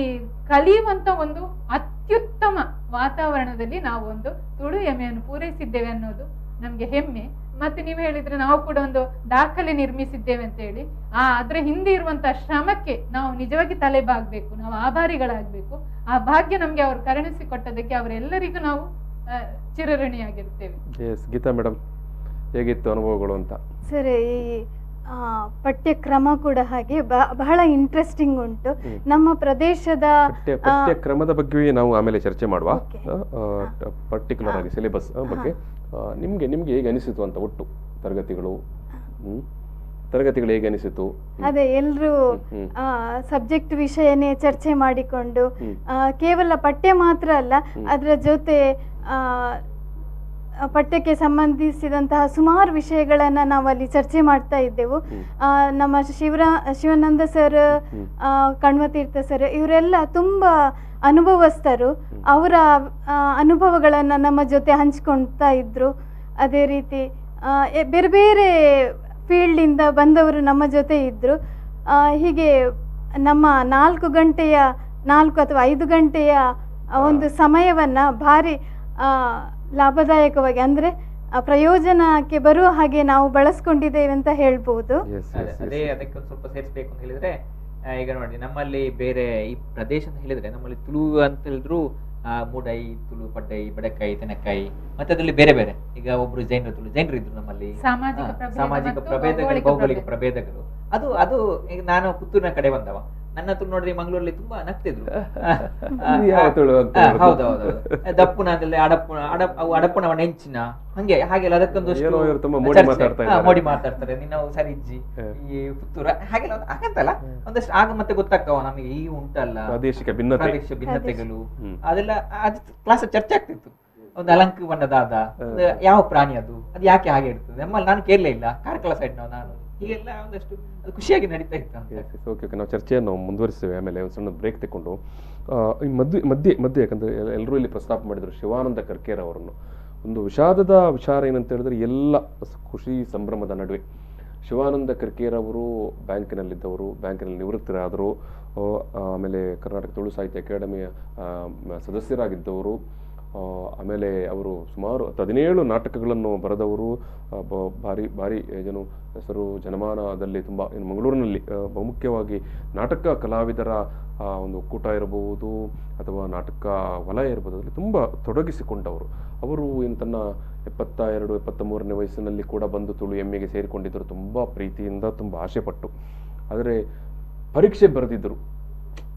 ಕಲಿಯುವಂತ ಒಂದು ಅತ್ಯುತ್ತಮ ವಾತಾವರಣದಲ್ಲಿ ನಾವು ಒಂದು ತುಳು ಎಮೆಯನ್ನು ಪೂರೈಸಿದ್ದೇವೆ ಅನ್ನೋದು ನಮ್ಗೆ ಹೆಮ್ಮೆ. ಮತ್ತೆ ನೀವು ಹೇಳಿದ್ರೆ ನಾವು ಕೂಡ ಒಂದು ದಾಖಲೆ ನಿರ್ಮಿಸಿದ್ದೇವೆ ಅಂತ ಹೇಳಿ, ಅದ್ರ ಹಿಂದೆ ಇರುವಂತಹ ಶ್ರಮಕ್ಕೆ ನಾವು ನಿಜವಾಗಿ ತಲೆಬಾಗ್ಬೇಕು, ನಾವು ಆಭಾರಿಗಳಾಗ್ಬೇಕು. ಆ ಭಾಗ್ಯ ನಮ್ಗೆ ಅವರು ಕರುಣಿಸಿ ಕೊಟ್ಟದಕ್ಕೆ ಅವರೆಲ್ಲರಿಗೂ ನಾವು ಚಿರಋಣಿಯಾಗಿರ್ತೇವೆ. ಗೀತಾ ಮೇಡಮ್, ಹೇಗಿತ್ತು ಅನುಭವಗಳು ಅಂತ? ಸರ್, ಈ ಪಠ್ಯಕ್ರಮ ಕೂಡ ಹಾಗೆ ಬಹಳ ಇಂಟ್ರೆಸ್ಟಿಂಗ್ ಉಂಟು. ನಮ್ಮ ಪ್ರದೇಶದ ಪಠ್ಯಕ್ರಮದ ಬಗ್ಗೆ ನಾವು ಆಮೇಲೆ ಚರ್ಚೆ ಮಾಡುವ. ಪರ್ಟಿಕ್ಯುಲರ್ ಆಗಿ ಸಿಲೆಬಸ್ ಬಗ್ಗೆ ನಿಮ್ಗೆ ಹೇಗೆ ಅನಿಸಿತು ಅಂತ, ಒಟ್ಟು ತರಗತಿಗಳು ಹೇಗೆ ಅನಿಸಿತು? ಅದೇ ಎಲ್ರು ಸಬ್ಜೆಕ್ಟ್ ವಿಷಯನೇ ಚರ್ಚೆ ಮಾಡಿಕೊಂಡು, ಕೇವಲ ಪಠ್ಯ ಮಾತ್ರ ಅಲ್ಲ, ಅದರ ಜೊತೆ ಪಠ್ಯಕ್ಕೆ ಸಂಬಂಧಿಸಿದಂತಹ ಸುಮಾರು ವಿಷಯಗಳನ್ನ ನಾವು ಅಲ್ಲಿ ಚರ್ಚೆ ಮಾಡ್ತಾ ಇದ್ದೆವು. ನಮ್ಮ ಶಿವಾನಂದ ಸರ್, ಕಣ್ವತೀರ್ಥ ಸರ್, ಇವರೆಲ್ಲ ತುಂಬಾ ಅನುಭವಸ್ಥರು. ಅವರ ಅನುಭವಗಳನ್ನ ನಮ್ಮ ಜೊತೆ ಹಂಚ್ಕೊಳ್ತಾ ಇದ್ರು. ಅದೇ ರೀತಿ ಬೇರೆ ಬೇರೆ ಫೀಲ್ಡ್ ಇಂದ ಬಂದವರು ನಮ್ಮ ಜೊತೆ ಇದ್ರು. ಹೀಗೆ ನಮ್ಮ 4 ಅಥವಾ 5 ಗಂಟೆಯ ಒಂದು ಸಮಯವನ್ನ ಭಾರಿ ಲಾಭದಾಯಕವಾಗಿ, ಅಂದ್ರೆ ಪ್ರಯೋಜನಕ್ಕೆ ಬರುವ ಹಾಗೆ ನಾವು ಬಳಸ್ಕೊಂಡಿದ್ದೇವೆ ಅಂತ ಹೇಳ್ಬಹುದು. ಅದೇ ಅದಕ್ಕೆ ಸ್ವಲ್ಪ ಸೇರಿಸಬೇಕು ಅಂತ ಹೇಳಿದ್ರೆ, ಈಗ ನೋಡಿ ನಮ್ಮಲ್ಲಿ ಬೇರೆ ಈ ಪ್ರದೇಶ ಅಂತ ಹೇಳಿದ್ರೆ ನಮ್ಮಲ್ಲಿ ತುಳು ಅಂತ ಹೇಳಿದ್ರು ಮೂಡೈ, ತುಳು, ಪಡ್ಡೈ, ಬಡಕಾಯಿ, ತೆನಕಾಯಿ, ಮತ್ತೆ ಅದರಲ್ಲಿ ಬೇರೆ ಬೇರೆ. ಈಗ ಒಬ್ರು ಜೈನರು ಇದ್ರು ನಮ್ಮಲ್ಲಿ, ಸಾಮಾಜಿಕ ಪ್ರಭೇದಗಳು, ಭೌಗೋಳಿಕ ಪ್ರಭೇದಗಳು. ಅದು ಈಗ ನಾನು ಪುತ್ತೂರಿನ ಕಡೆ ಬಂದವ, ನನ್ನ ತುಳು ನೋಡಿದ್ರೆ ಮಂಗಳೂರಲ್ಲಿ ತುಂಬಾ ನಗ್ತಿದ್ರು. ಹೌದೌದು, ದಪ್ಪುನದಲ್ಲಿ ಅಡಪ್ಪುನ ನೆಂಚಿನ ಹಾಗೆಲ್ಲ ಅದಕ್ಕೊಂದು ಮೋಡಿ ಮಾತಾಡ್ತಾರೆ, ನಿನ್ನ ಸರಿಜ್ಜಿ ಈ ಪುತ್ತೂರ ಹಾಗೆಲ್ಲ ಹಾಗಂತಲ್ಲ, ಒಂದಷ್ಟು ಆಗ ಮತ್ತೆ ಗೊತ್ತಾಗ್ತಾವ ನಮಗೆ ಈ ಉಂಟಲ್ಲ ಪ್ರಾದೇಶಿಕ ಭಿನ್ನತೆಗಳು, ಅದೆಲ್ಲ ಕ್ಲಾಸ್ ಚರ್ಚೆ ಆಗ್ತಿತ್ತು. ಒಂದು ಅಲಂಕ ಬಣ್ಣದಾದ ಯಾವ ಪ್ರಾಣಿ ಅದು ಯಾಕೆ ಹಾಗೆ ಇರ್ತದೆ, ನಮ್ಮಲ್ಲಿ ನಾನು ಕೇಳಲೇ ಇಲ್ಲ, ಕಾರ್ಕಳ ಸೈಡ್ ನಾನು, ಹೀಗೆಲ್ಲ ಒಂದಷ್ಟು ಖುಷಿಯಾಗಿ ನಡೀತಾ ಇತ್ತು. ಓಕೆ, ನಾವು ಚರ್ಚೆಯನ್ನು ಮುಂದುವರಿಸ್ತೇವೆ. ಆಮೇಲೆ ಒಂದು ಸಣ್ಣ ಬ್ರೇಕ್ ತಗೊಂಡು ಮಧ್ಯೆ ಯಾಕಂದ್ರೆ ಎಲ್ಲರೂ ಇಲ್ಲಿ ಪ್ರಸ್ತಾಪ ಮಾಡಿದ್ರು ಶಿವಾನಂದ ಕರ್ಕೇರ ಅವರನ್ನು. ಒಂದು ವಿಷಾದದ ವಿಚಾರ ಏನಂತ ಹೇಳಿದ್ರೆ, ಎಲ್ಲ ಖುಷಿ ಸಂಭ್ರಮದ ನಡುವೆ ಶಿವಾನಂದ ಕರ್ಕೇರ ಅವರು ಬ್ಯಾಂಕಿನಲ್ಲಿದ್ದವರು, ಬ್ಯಾಂಕಿನಲ್ಲಿ ನಿವೃತ್ತರಾದರು. ಆಮೇಲೆ ಕರ್ನಾಟಕ ತುಳು ಸಾಹಿತ್ಯ ಅಕಾಡೆಮಿಯ ಸದಸ್ಯರಾಗಿದ್ದವರು. ಆಮೇಲೆ ಅವರು ಸುಮಾರು 17 ನಾಟಕಗಳನ್ನು ಬರೆದವರು. ಭಾರಿ ಹೆಸರು ಜನಮಾನದಲ್ಲಿ ತುಂಬ, ಮಂಗಳೂರಿನಲ್ಲಿ ಬಹುಮುಖ್ಯವಾಗಿ ನಾಟಕ ಕಲಾವಿದರ ಒಂದು ಒಕ್ಕೂಟ ಇರಬಹುದು ಅಥವಾ ನಾಟಕ ವಲಯ ಇರ್ಬೋದು, ಅದರಲ್ಲಿ ತುಂಬ ತೊಡಗಿಸಿಕೊಂಡವರು. ಅವರು ಏನು ತನ್ನ 72-73ನೇ ವಯಸ್ಸಿನಲ್ಲಿ ಕೂಡ ಬಂದು ತುಳು ಎಮ್ಮೆಗೆ ಸೇರಿಕೊಂಡಿದ್ದರು, ತುಂಬ ಪ್ರೀತಿಯಿಂದ, ತುಂಬ ಆಸೆಪಟ್ಟು. ಆದರೆ ಪರೀಕ್ಷೆ ಬರೆದಿದ್ದರು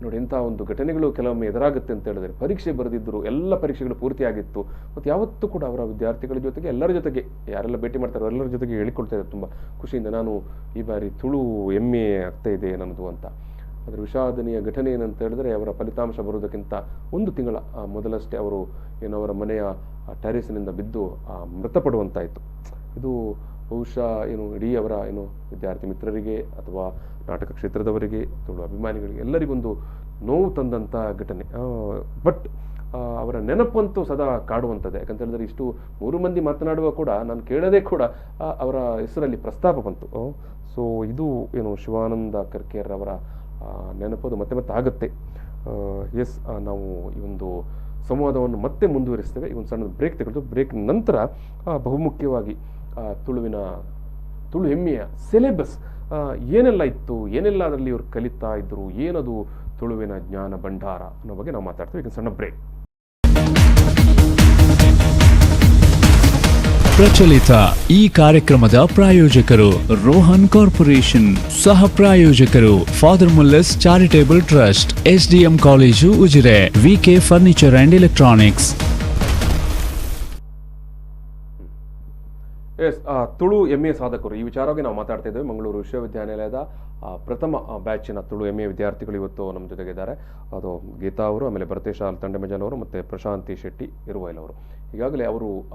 ನೋಡಿ, ಇಂಥ ಒಂದು ಘಟನೆಗಳು ಕೆಲವೊಮ್ಮೆ ಎದುರಾಗುತ್ತೆ ಅಂತ ಹೇಳಿದ್ರೆ. ಪರೀಕ್ಷೆ ಬರೆದಿದ್ದರು, ಎಲ್ಲ ಪರೀಕ್ಷೆಗಳು ಪೂರ್ತಿಯಾಗಿತ್ತು. ಮತ್ತು ಯಾವತ್ತೂ ಕೂಡ ಅವರ ವಿದ್ಯಾರ್ಥಿಗಳ ಜೊತೆಗೆ, ಎಲ್ಲರ ಜೊತೆಗೆ ಯಾರೆಲ್ಲ ಭೇಟಿ ಮಾಡ್ತಾರೋ ಎಲ್ಲರ ಜೊತೆಗೆ ಹೇಳಿಕೊಳ್ತಾ ಇದ್ದಾರೆ ತುಂಬ ಖುಷಿಯಿಂದ, ನಾನು ಈ ಬಾರಿ ತುಳು ಎಮ್ಮೆ ಆಗ್ತಾ ಇದೆ ನನ್ನದು ಅಂತ. ಅದರ ವಿಷಾದನೀಯ ಘಟನೆ ಏನಂತ ಹೇಳಿದ್ರೆ, ಅವರ ಫಲಿತಾಂಶ ಬರೋದಕ್ಕಿಂತ 1 ತಿಂಗಳ ಮೊದಲಷ್ಟೇ ಅವರು ಅವರ ಮನೆಯ ಟೆರೇಸಿನಿಂದ ಬಿದ್ದು ಮೃತಪಡುವಂತಾಯಿತು. ಇದು ಬಹುಶಃ ಇಡೀ ಅವರ ವಿದ್ಯಾರ್ಥಿ ಮಿತ್ರರಿಗೆ ಅಥವಾ ನಾಟಕ ಕ್ಷೇತ್ರದವರಿಗೆ, ತುಳು ಅಭಿಮಾನಿಗಳಿಗೆ ಎಲ್ಲರಿಗೊಂದು ನೋವು ತಂದಂಥ ಘಟನೆ. ಬಟ್ ಅವರ ನೆನಪಂತೂ ಸದಾ ಕಾಡುವಂಥದ್ದೇ. ಯಾಕಂತ ಹೇಳಿದ್ರೆ ಇಷ್ಟು 3 ಮಂದಿ ಮಾತನಾಡುವ ಕೂಡ ನಾನು ಕೇಳದೇ ಕೂಡ ಅವರ ಹೆಸರಲ್ಲಿ ಪ್ರಸ್ತಾಪ ಬಂತು. ಸೊ ಇದು ಏನು ಶಿವಾನಂದ ಕರ್ಕೇರ್ ಅವರ ನೆನಪದು ಮತ್ತೆ ಮತ್ತೆ ಆಗುತ್ತೆ. ಎಸ್, ನಾವು ಈ ಒಂದು ಸಂವಾದವನ್ನು ಮತ್ತೆ ಮುಂದುವರಿಸ್ತೇವೆ. ಈ ಒಂದು ಸಣ್ಣ ಬ್ರೇಕ್ ತೆಗೆದು ಬ್ರೇಕ್ ನಂತರ ಬಹುಮುಖ್ಯವಾಗಿ ತುಳು ಹೆಮ್ಮೆಯ ಸಿಲೆಬಸ್ ಏನೆಲ್ಲ ಇತ್ತು, ಏನೆಲ್ಲ ಅದರಲ್ಲಿ ಇವರು ಕಲಿತಾ ಇದ್ರು, ಏನದು ತುಳುವಿನ ಜ್ಞಾನ ಭಂಡಾರ ಅನ್ನೋ ಬಗ್ಗೆ ನಾವು ಮಾತಾಡ್ತೀವಿ. ಈಗ ಸಣ್ಣ ಬ್ರೇಕ್. ಪ್ರಚಲಿತ ಈ ಕಾರ್ಯಕ್ರಮದ ಪ್ರಾಯೋಜಕರು ರೋಹನ್ ಕಾರ್ಪೊರೇಷನ್, ಸಹ ಪ್ರಾಯೋಜಕರು father Muller's charitable trust, SDM college Ujire, VK furniture and electronics. ಎಸ್, ತುಳು MA ಸಾಧಕರು ಈ ವಿಚಾರವಾಗಿ ನಾವು ಮಾತಾಡ್ತಾ ಇದ್ದೇವೆ. ಮಂಗಳೂರು ವಿಶ್ವವಿದ್ಯಾನಿಲಯದ ಪ್ರಥಮ ಬ್ಯಾಚಿನ ತುಳು MA ವಿದ್ಯಾರ್ಥಿಗಳು ಇವತ್ತು ನಮ್ಮ ಜೊತೆಗಿದ್ದಾರೆ. ಅದು ಗೀತಾ ಅವರು, ಆಮೇಲೆ ಭರತೇಶ ತಂಡೆಮಜಲ್ ಅವರು, ಮತ್ತು ಪ್ರಶಾಂತಿ ಶೆಟ್ಟಿ ಇರುವೈಲ್ ಅವರು. ಈಗಾಗಲೇ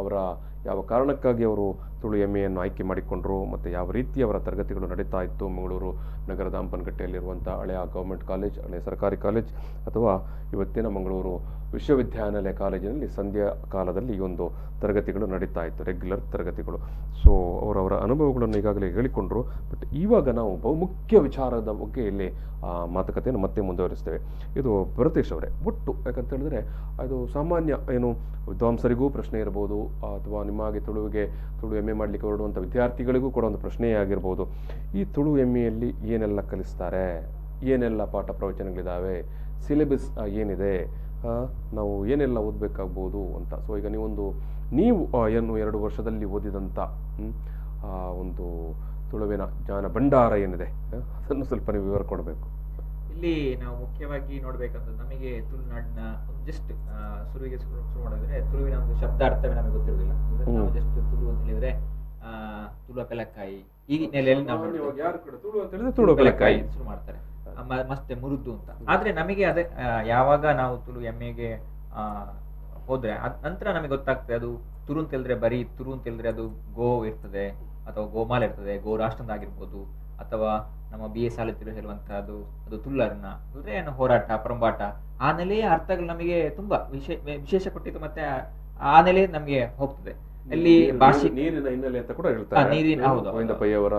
ಅವರ ಯಾವ ಕಾರಣಕ್ಕಾಗಿ ಅವರು ತುಳು MAಯನ್ನು ಆಯ್ಕೆ ಮಾಡಿಕೊಂಡ್ರು ಮತ್ತು ಯಾವ ರೀತಿ ಅವರ ತರಗತಿಗಳು ನಡೀತಾ ಇತ್ತು ಮಂಗಳೂರು ನಗರದ ಹಂಪನಕಟ್ಟೆಯಲ್ಲಿರುವಂಥ ಹಳೆಯ ಗೌರ್ಮೆಂಟ್ ಕಾಲೇಜ್, ಹಳೆಯ ಸರ್ಕಾರಿ ಕಾಲೇಜ್, ಅಥವಾ ಇವತ್ತಿನ ಮಂಗಳೂರು ವಿಶ್ವವಿದ್ಯಾನಿಲಯ ಕಾಲೇಜಿನಲ್ಲಿ ಸಂಧ್ಯಾ ಕಾಲದಲ್ಲಿ ಈ ಒಂದು ತರಗತಿಗಳು ನಡೀತಾ ಇತ್ತು, ರೆಗ್ಯುಲರ್ ತರಗತಿಗಳು. ಸೊ ಅವರವರ ಅನುಭವಗಳನ್ನು ಈಗಾಗಲೇ ಹೇಳಿಕೊಂಡ್ರು. ಬಟ್ ಇವಾಗ ನಾವು ಬಹುಮುಖ್ಯ ವಿಚಾರದ ಬಗ್ಗೆ ಇಲ್ಲಿ ಮಾತುಕತೆಯನ್ನು ಮತ್ತೆ ಮುಂದುವರಿಸ್ತೇವೆ. ಇದು ಭರತೇಶ್ ಅವರೇ, ಒಟ್ಟು ಯಾಕಂತ ಹೇಳಿದ್ರೆ ಅದು ಸಾಮಾನ್ಯ ಏನು ವಿದ್ವಾಂಸರಿಗೂ ಪ್ರಶ್ನೆ ಇರ್ಬೋದು, ಅಥವಾ ನಿಮಗೆ ತುಳು MA ಮಾಡಲಿಕ್ಕೆ ಹೊರಡುವಂಥ ವಿದ್ಯಾರ್ಥಿಗಳಿಗೂ ಕೂಡ ಒಂದು ಪ್ರಶ್ನೆಯೇ ಆಗಿರ್ಬೋದು. ಈ ತುಳು MAಯಲ್ಲಿ ಏನೆಲ್ಲ ಕಲಿಸ್ತಾರೆ, ಏನೆಲ್ಲ ಪಾಠ ಪ್ರವಚನಗಳಿದ್ದಾವೆ, ಸಿಲೆಬಸ್ ಏನಿದೆ, ನಾವು ಏನೆಲ್ಲ ಓದಬೇಕಾಗ್ಬೋದು ಅಂತ. ಸೊ ಈಗ ನೀವು ಏನು 2 ವರ್ಷದಲ್ಲಿ ಓದಿದಂಥ ಒಂದು ತುಳುವಿನ ಜ್ಞಾನ ಭಂಡಾರ ಏನಿದೆ ಅದನ್ನು ಸ್ವಲ್ಪ ನೀವು ವಿವರ ಕೊಡಬೇಕು. ಇಲ್ಲಿ ನಾವು ಮುಖ್ಯವಾಗಿ ನೋಡ್ಬೇಕಂದ್ರೆ ನಮಗೆ ತುಳುನಾಡಿನ ಜಸ್ಟ್ ಶುರುವಿಗೆ ಶುರು ಮಾಡಿದ್ರೆ ತುಳುವಿನ ಒಂದು ಶಬ್ದಾರ್ಥವೇ ನಮಗೆ ಗೊತ್ತಿರುವುದಿಲ್ಲ. ನಾವು ಜಸ್ಟ್ ತುಳು ಅಂತ ಹೇಳಿದ್ರೆ ತುಳು ಪೆಲಕ್ಕಾಯಿ ಈ ನೆಲೆಯಲ್ಲಿ ನಾವು ತುಳು ಪೆಲಕ್ಕಾಯಿ ಶುರು ಮಾಡ್ತಾರೆ, ಮತ್ತೆ ಮುರುದ್ದು ಅಂತ. ಆದ್ರೆ ನಮಗೆ ಅದೇ ಯಾವಾಗ ನಾವು ತುಳು MAಗೆ ಹೋದ್ರೆ ನಂತರ ನಮಗೆ ಗೊತ್ತಾಗ್ತದೆ ಅದು ತುರು ಅಂತ ಹೇಳಿದ್ರೆ ಬರೀ ತುರು ಅಂತ ಹೇಳಿದ್ರೆ ಅದು ಗೋ ಇರ್ತದೆ, ಅಥವಾ ಗೋಮಾಲ ಇರ್ತದೆ, ಗೋ ರಾಷ್ಟ್ರದ ಆಗಿರ್ಬೋದು, ಅಥವಾ ನಮ್ಮ BA ಸಾಲಿತಿರು ಹೇಳುವಂತಹದ್ದು ಅದು ತುಳ್ಳರನ್ನ ಅಂದ್ರೆ ಏನು ಹೋರಾಟ ಪರಂಬಾಟ ಆ ನೆಲೆಯ ಅರ್ಥಗಳು ನಮಗೆ ತುಂಬಾ ವಿಶೇಷ ಕೊಟ್ಟಿದ್ದು. ಮತ್ತೆ ಆ ನೆಲೆ ನಮಗೆ ಹೋಗ್ತದೆ. ಅಲ್ಲಿ ಭಾಷೆ ನೀರಿನ ಹಿನ್ನೆಲೆ ಅಂತ ಕೂಡ ಹೇಳ್ತಾರೆ. ನೀರಿನ ಹೌದು ಗೋವಿಂದ ಪೈ ಅವರ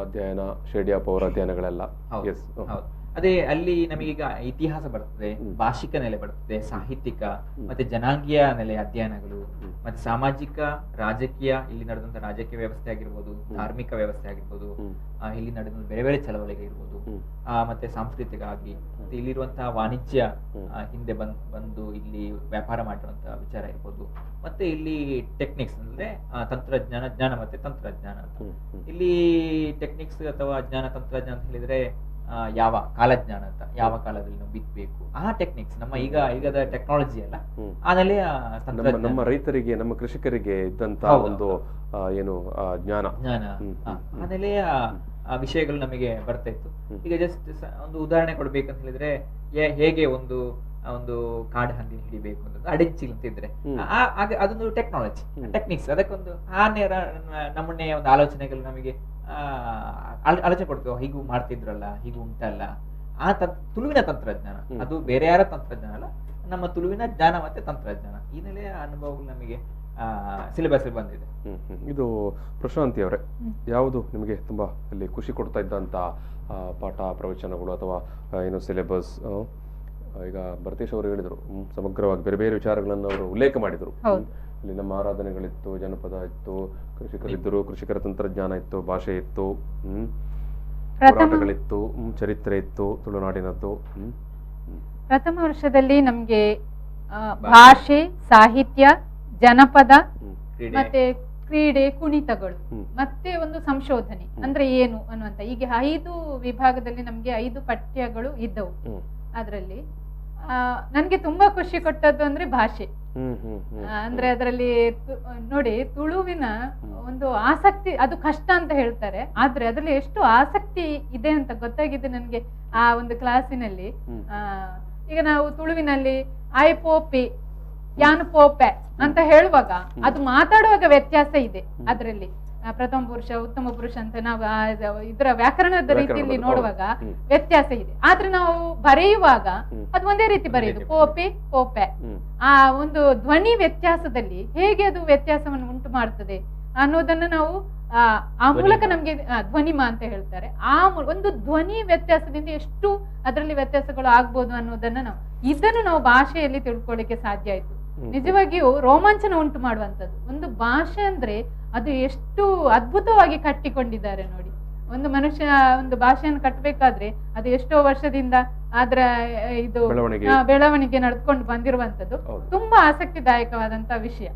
ಅಧ್ಯಯನ, ಶೇಡಿಯಪ್ಪ ಅವರ ಅಧ್ಯಯನಗಳೆಲ್ಲ. ಹೌದು. ಅದೇ ಅಲ್ಲಿ ನಮಗೀಗ ಇತಿಹಾಸ ಬರ್ತದೆ, ಭಾಷಿಕ ನೆಲೆ ಬರ್ತದೆ, ಸಾಹಿತ್ಯಿಕ ಮತ್ತೆ ಜನಾಂಗೀಯ ನೆಲೆಯ ಅಧ್ಯಯನಗಳು, ಮತ್ತೆ ಸಾಮಾಜಿಕ ರಾಜಕೀಯ, ಇಲ್ಲಿ ನಡೆದಂತ ರಾಜಕೀಯ ವ್ಯವಸ್ಥೆ ಆಗಿರ್ಬೋದು, ಧಾರ್ಮಿಕ ವ್ಯವಸ್ಥೆ ಆಗಿರ್ಬೋದು, ಇಲ್ಲಿ ನಡೆದ ಬೇರೆ ಬೇರೆ ಚಳವಳಿಗೆ ಇರ್ಬೋದು, ಮತ್ತೆ ಸಾಂಸ್ಕೃತಿಕ ಆಗಿ ಮತ್ತೆ ಇಲ್ಲಿರುವಂತಹ ವಾಣಿಜ್ಯ, ಹಿಂದೆ ಬಂದು ಇಲ್ಲಿ ವ್ಯಾಪಾರ ಮಾಡಿರುವಂತಹ ವಿಚಾರ ಇರ್ಬೋದು, ಮತ್ತೆ ಇಲ್ಲಿ ಟೆಕ್ನಿಕ್ಸ್ ಅಂದ್ರೆ ತಂತ್ರಜ್ಞಾನ, ಜ್ಞಾನ ಮತ್ತೆ ತಂತ್ರಜ್ಞಾನ ಅಂತ. ಇಲ್ಲಿ ಟೆಕ್ನಿಕ್ಸ್ ಅಥವಾ ಜ್ಞಾನ ತಂತ್ರಜ್ಞಾನ ಅಂತ ಹೇಳಿದ್ರೆ ಯಾವ ಕಾಲಜ್ಞಾನ ಅಂತ, ಯಾವ ಕಾಲದಲ್ಲಿ ನಾವು ಬಿತ್ತಬೇಕು ಆ ಟೆಕ್ನಿಕ್ಸ್, ನಮ್ಮ ಈಗದ ಟೆಕ್ನಾಲಜಿ ಅಲ್ಲ ಆಮೇಲೆ ನಮ್ಮ ರೈತರಿಗೆ, ನಮ್ಮ ಕೃಷಿಕರಿಗೆ ಇದ್ದಂತ ಒಂದು ಏನು ಜ್ಞಾನ ಆಮೇಲೆ ವಿಷಯಗಳು ನಮಗೆ ಬರ್ತಾ ಇತ್ತು. ಈಗ ಜಸ್ಟ್ ಒಂದು ಉದಾಹರಣೆ ಕೊಡ್ಬೇಕಂತ ಹೇಳಿದ್ರೆ ಹೇಗೆ ಒಂದು ಕಾಡು ಹಂದಿ ಹಿಡಿಬೇಕು ಅಂತ ಅಡೆಂಚಿಲ್ ಅಂತ ಇದ್ರೆ ಅದೊಂದು ಟೆಕ್ನಾಲಜಿ ಟೆಕ್ನಿಕ್ಸ್, ಅದಕ್ಕೊಂದು ನಮ್ಮನ್ನೇ ಒಂದು ಆಲೋಚನೆಗಳು ನಮಗೆ ಆಲೋಚನೆ ಕೊಡ್ತೇವೆ, ಹೀಗೂ ಮಾಡ್ತಿದ್ರಲ್ಲ, ಹೀಗೂ ಉಂಟಲ್ಲ. ತುಳುವಿನ ತಂತ್ರಜ್ಞಾನ ಅದು ಬೇರೆ ಯಾರ ತಂತ್ರಜ್ಞಾನ ಅಲ್ಲ, ನಮ್ಮ ತುಳುವಿನ ಜ್ಞಾನ ಮತ್ತೆ ತಂತ್ರಜ್ಞಾನ ಈ ನೆಲೆಯ ಅನುಭವಗಳು ನಮಗೆ ಸಿಲೆಬಸ್ ಬಂದಿದೆ. ಇದು ಪ್ರಶಾಂತಿ ಅವರೇ, ಯಾವುದು ನಿಮಗೆ ತುಂಬಾ ಅಲ್ಲಿ ಖುಷಿ ಕೊಡ್ತಾ ಇದ್ದಂತ ಪಾಠ ಪ್ರವಚನಗಳು ಅಥವಾ ಏನು ಸಿಲೆಬಸ್? ಈಗ ಭರತೇಶ್ ಅವರು ಹೇಳಿದರು, ಸಮಗ್ರವಾಗಿ ಬೇರೆ ಬೇರೆ ವಿಚಾರಗಳನ್ನು ಅವರು ಉಲ್ಲೇಖ ಮಾಡಿದರು. ಇಲ್ಲಿ ನಮ್ಮ ಆರಾಧನೆಗಳಿತ್ತು, ಜನಪದ ಇತ್ತು, ಕೃಷಿಕರಿದ್ದರು, ಕೃಷಿಕರ ತಂತ್ರಜ್ಞಾನ ಇತ್ತು, ಭಾಷೆ ಇತ್ತು, ಹೋರಾಟಗಳಿತ್ತು, ಚರಿತ್ರೆ ಇತ್ತು ತುಳುನಾಡಿನದ್ದು. ಪ್ರಥಮ ವರ್ಷದಲ್ಲಿ ನಮ್ಗೆ ಭಾಷೆ, ಸಾಹಿತ್ಯ, ಜನಪದ, ಮತ್ತೆ ಕ್ರೀಡೆ, ಕುಣಿತಗಳು, ಮತ್ತೆ ಒಂದು ಸಂಶೋಧನೆ ಅಂದ್ರೆ ಏನು ಅನ್ನುವಂತ, ಈಗ 5 ವಿಭಾಗದಲ್ಲಿ ನಮ್ಗೆ 5 ಪಠ್ಯಗಳು ಇದ್ದವು. ಅದರಲ್ಲಿ ನನ್ಗೆ ತುಂಬಾ ಖುಷಿ ಕೊಟ್ಟದ್ದು ಅಂದ್ರೆ ಭಾಷೆ. ಅಂದ್ರೆ ಅದರಲ್ಲಿ ನೋಡಿ, ತುಳುವಿನ ಒಂದು ಆಸಕ್ತಿ, ಅದು ಕಷ್ಟ ಅಂತ ಹೇಳ್ತಾರೆ, ಆದ್ರೆ ಅದ್ರಲ್ಲಿ ಎಷ್ಟು ಆಸಕ್ತಿ ಇದೆ ಅಂತ ಗೊತ್ತಾಗಿದೆ ನನ್ಗೆ ಆ ಒಂದು ಕ್ಲಾಸಿನಲ್ಲಿ. ಈಗ ನಾವು ತುಳುವಿನಲ್ಲಿ ಆಯ್ ಪೋಪಿ ಯಾನು ಪೋಪೆ ಅಂತ ಹೇಳುವಾಗ ಅದು ಮಾತಾಡುವಾಗ ವ್ಯತ್ಯಾಸ ಇದೆ ಅದರಲ್ಲಿ. ಪ್ರಥಮ ಪುರುಷ ಉತ್ತಮ ಪುರುಷ ಅಂತ ನಾವು ಇದರ ವ್ಯಾಕರಣದ ರೀತಿಯಲ್ಲಿ ನೋಡುವಾಗ ವ್ಯತ್ಯಾಸ ಇದೆ. ಆದ್ರೆ ನಾವು ಬರೆಯುವಾಗ ಅದು ಒಂದೇ ರೀತಿ ಬರೆಯುದು, ಪೋಪೆ ಪೋಪೆ. ಆ ಒಂದು ಧ್ವನಿ ವ್ಯತ್ಯಾಸದಲ್ಲಿ ಹೇಗೆ ಅದು ವ್ಯತ್ಯಾಸವನ್ನು ಉಂಟು ಮಾಡ್ತದೆ ಅನ್ನೋದನ್ನು ನಾವು ಆ ಮೂಲಕ ನಮ್ಗೆ ಧ್ವನಿಮ ಅಂತ ಹೇಳ್ತಾರೆ. ಒಂದು ಧ್ವನಿ ವ್ಯತ್ಯಾಸದಿಂದ ಎಷ್ಟು ಅದರಲ್ಲಿ ವ್ಯತ್ಯಾಸಗಳು ಆಗ್ಬೋದು ಅನ್ನೋದನ್ನ ಇದನ್ನು ನಾವು ಭಾಷೆಯಲ್ಲಿ ತಿಳ್ಕೊಳ್ಳಿಕ್ಕೆ ಸಾಧ್ಯ ಆಯ್ತು. ನಿಜವಾಗಿಯೂ ರೋಮಾಂಚನ ಉಂಟು ಮಾಡುವಂತದ್ದು ಒಂದು ಭಾಷೆ ಅಂದ್ರೆ ಅದು ಎಷ್ಟು ಅದ್ಭುತವಾಗಿ ಕಟ್ಟಿಕೊಂಡಿದ್ದಾರೆ ನೋಡಿ. ಒಂದು ಮನುಷ್ಯ ಒಂದು ಭಾಷೆಯನ್ನು ಕಟ್ಟಬೇಕಾದ್ರೆ ಅದು ಎಷ್ಟೋ ವರ್ಷದಿಂದ ಅದರ ಇದು ಬೆಳವಣಿಗೆ ನಡೆದುಕೊಂಡು ಬಂದಿರುವಂತದ್ದು ತುಂಬಾ ಆಸಕ್ತಿದಾಯಕವಾದಂತಹ ವಿಷಯ.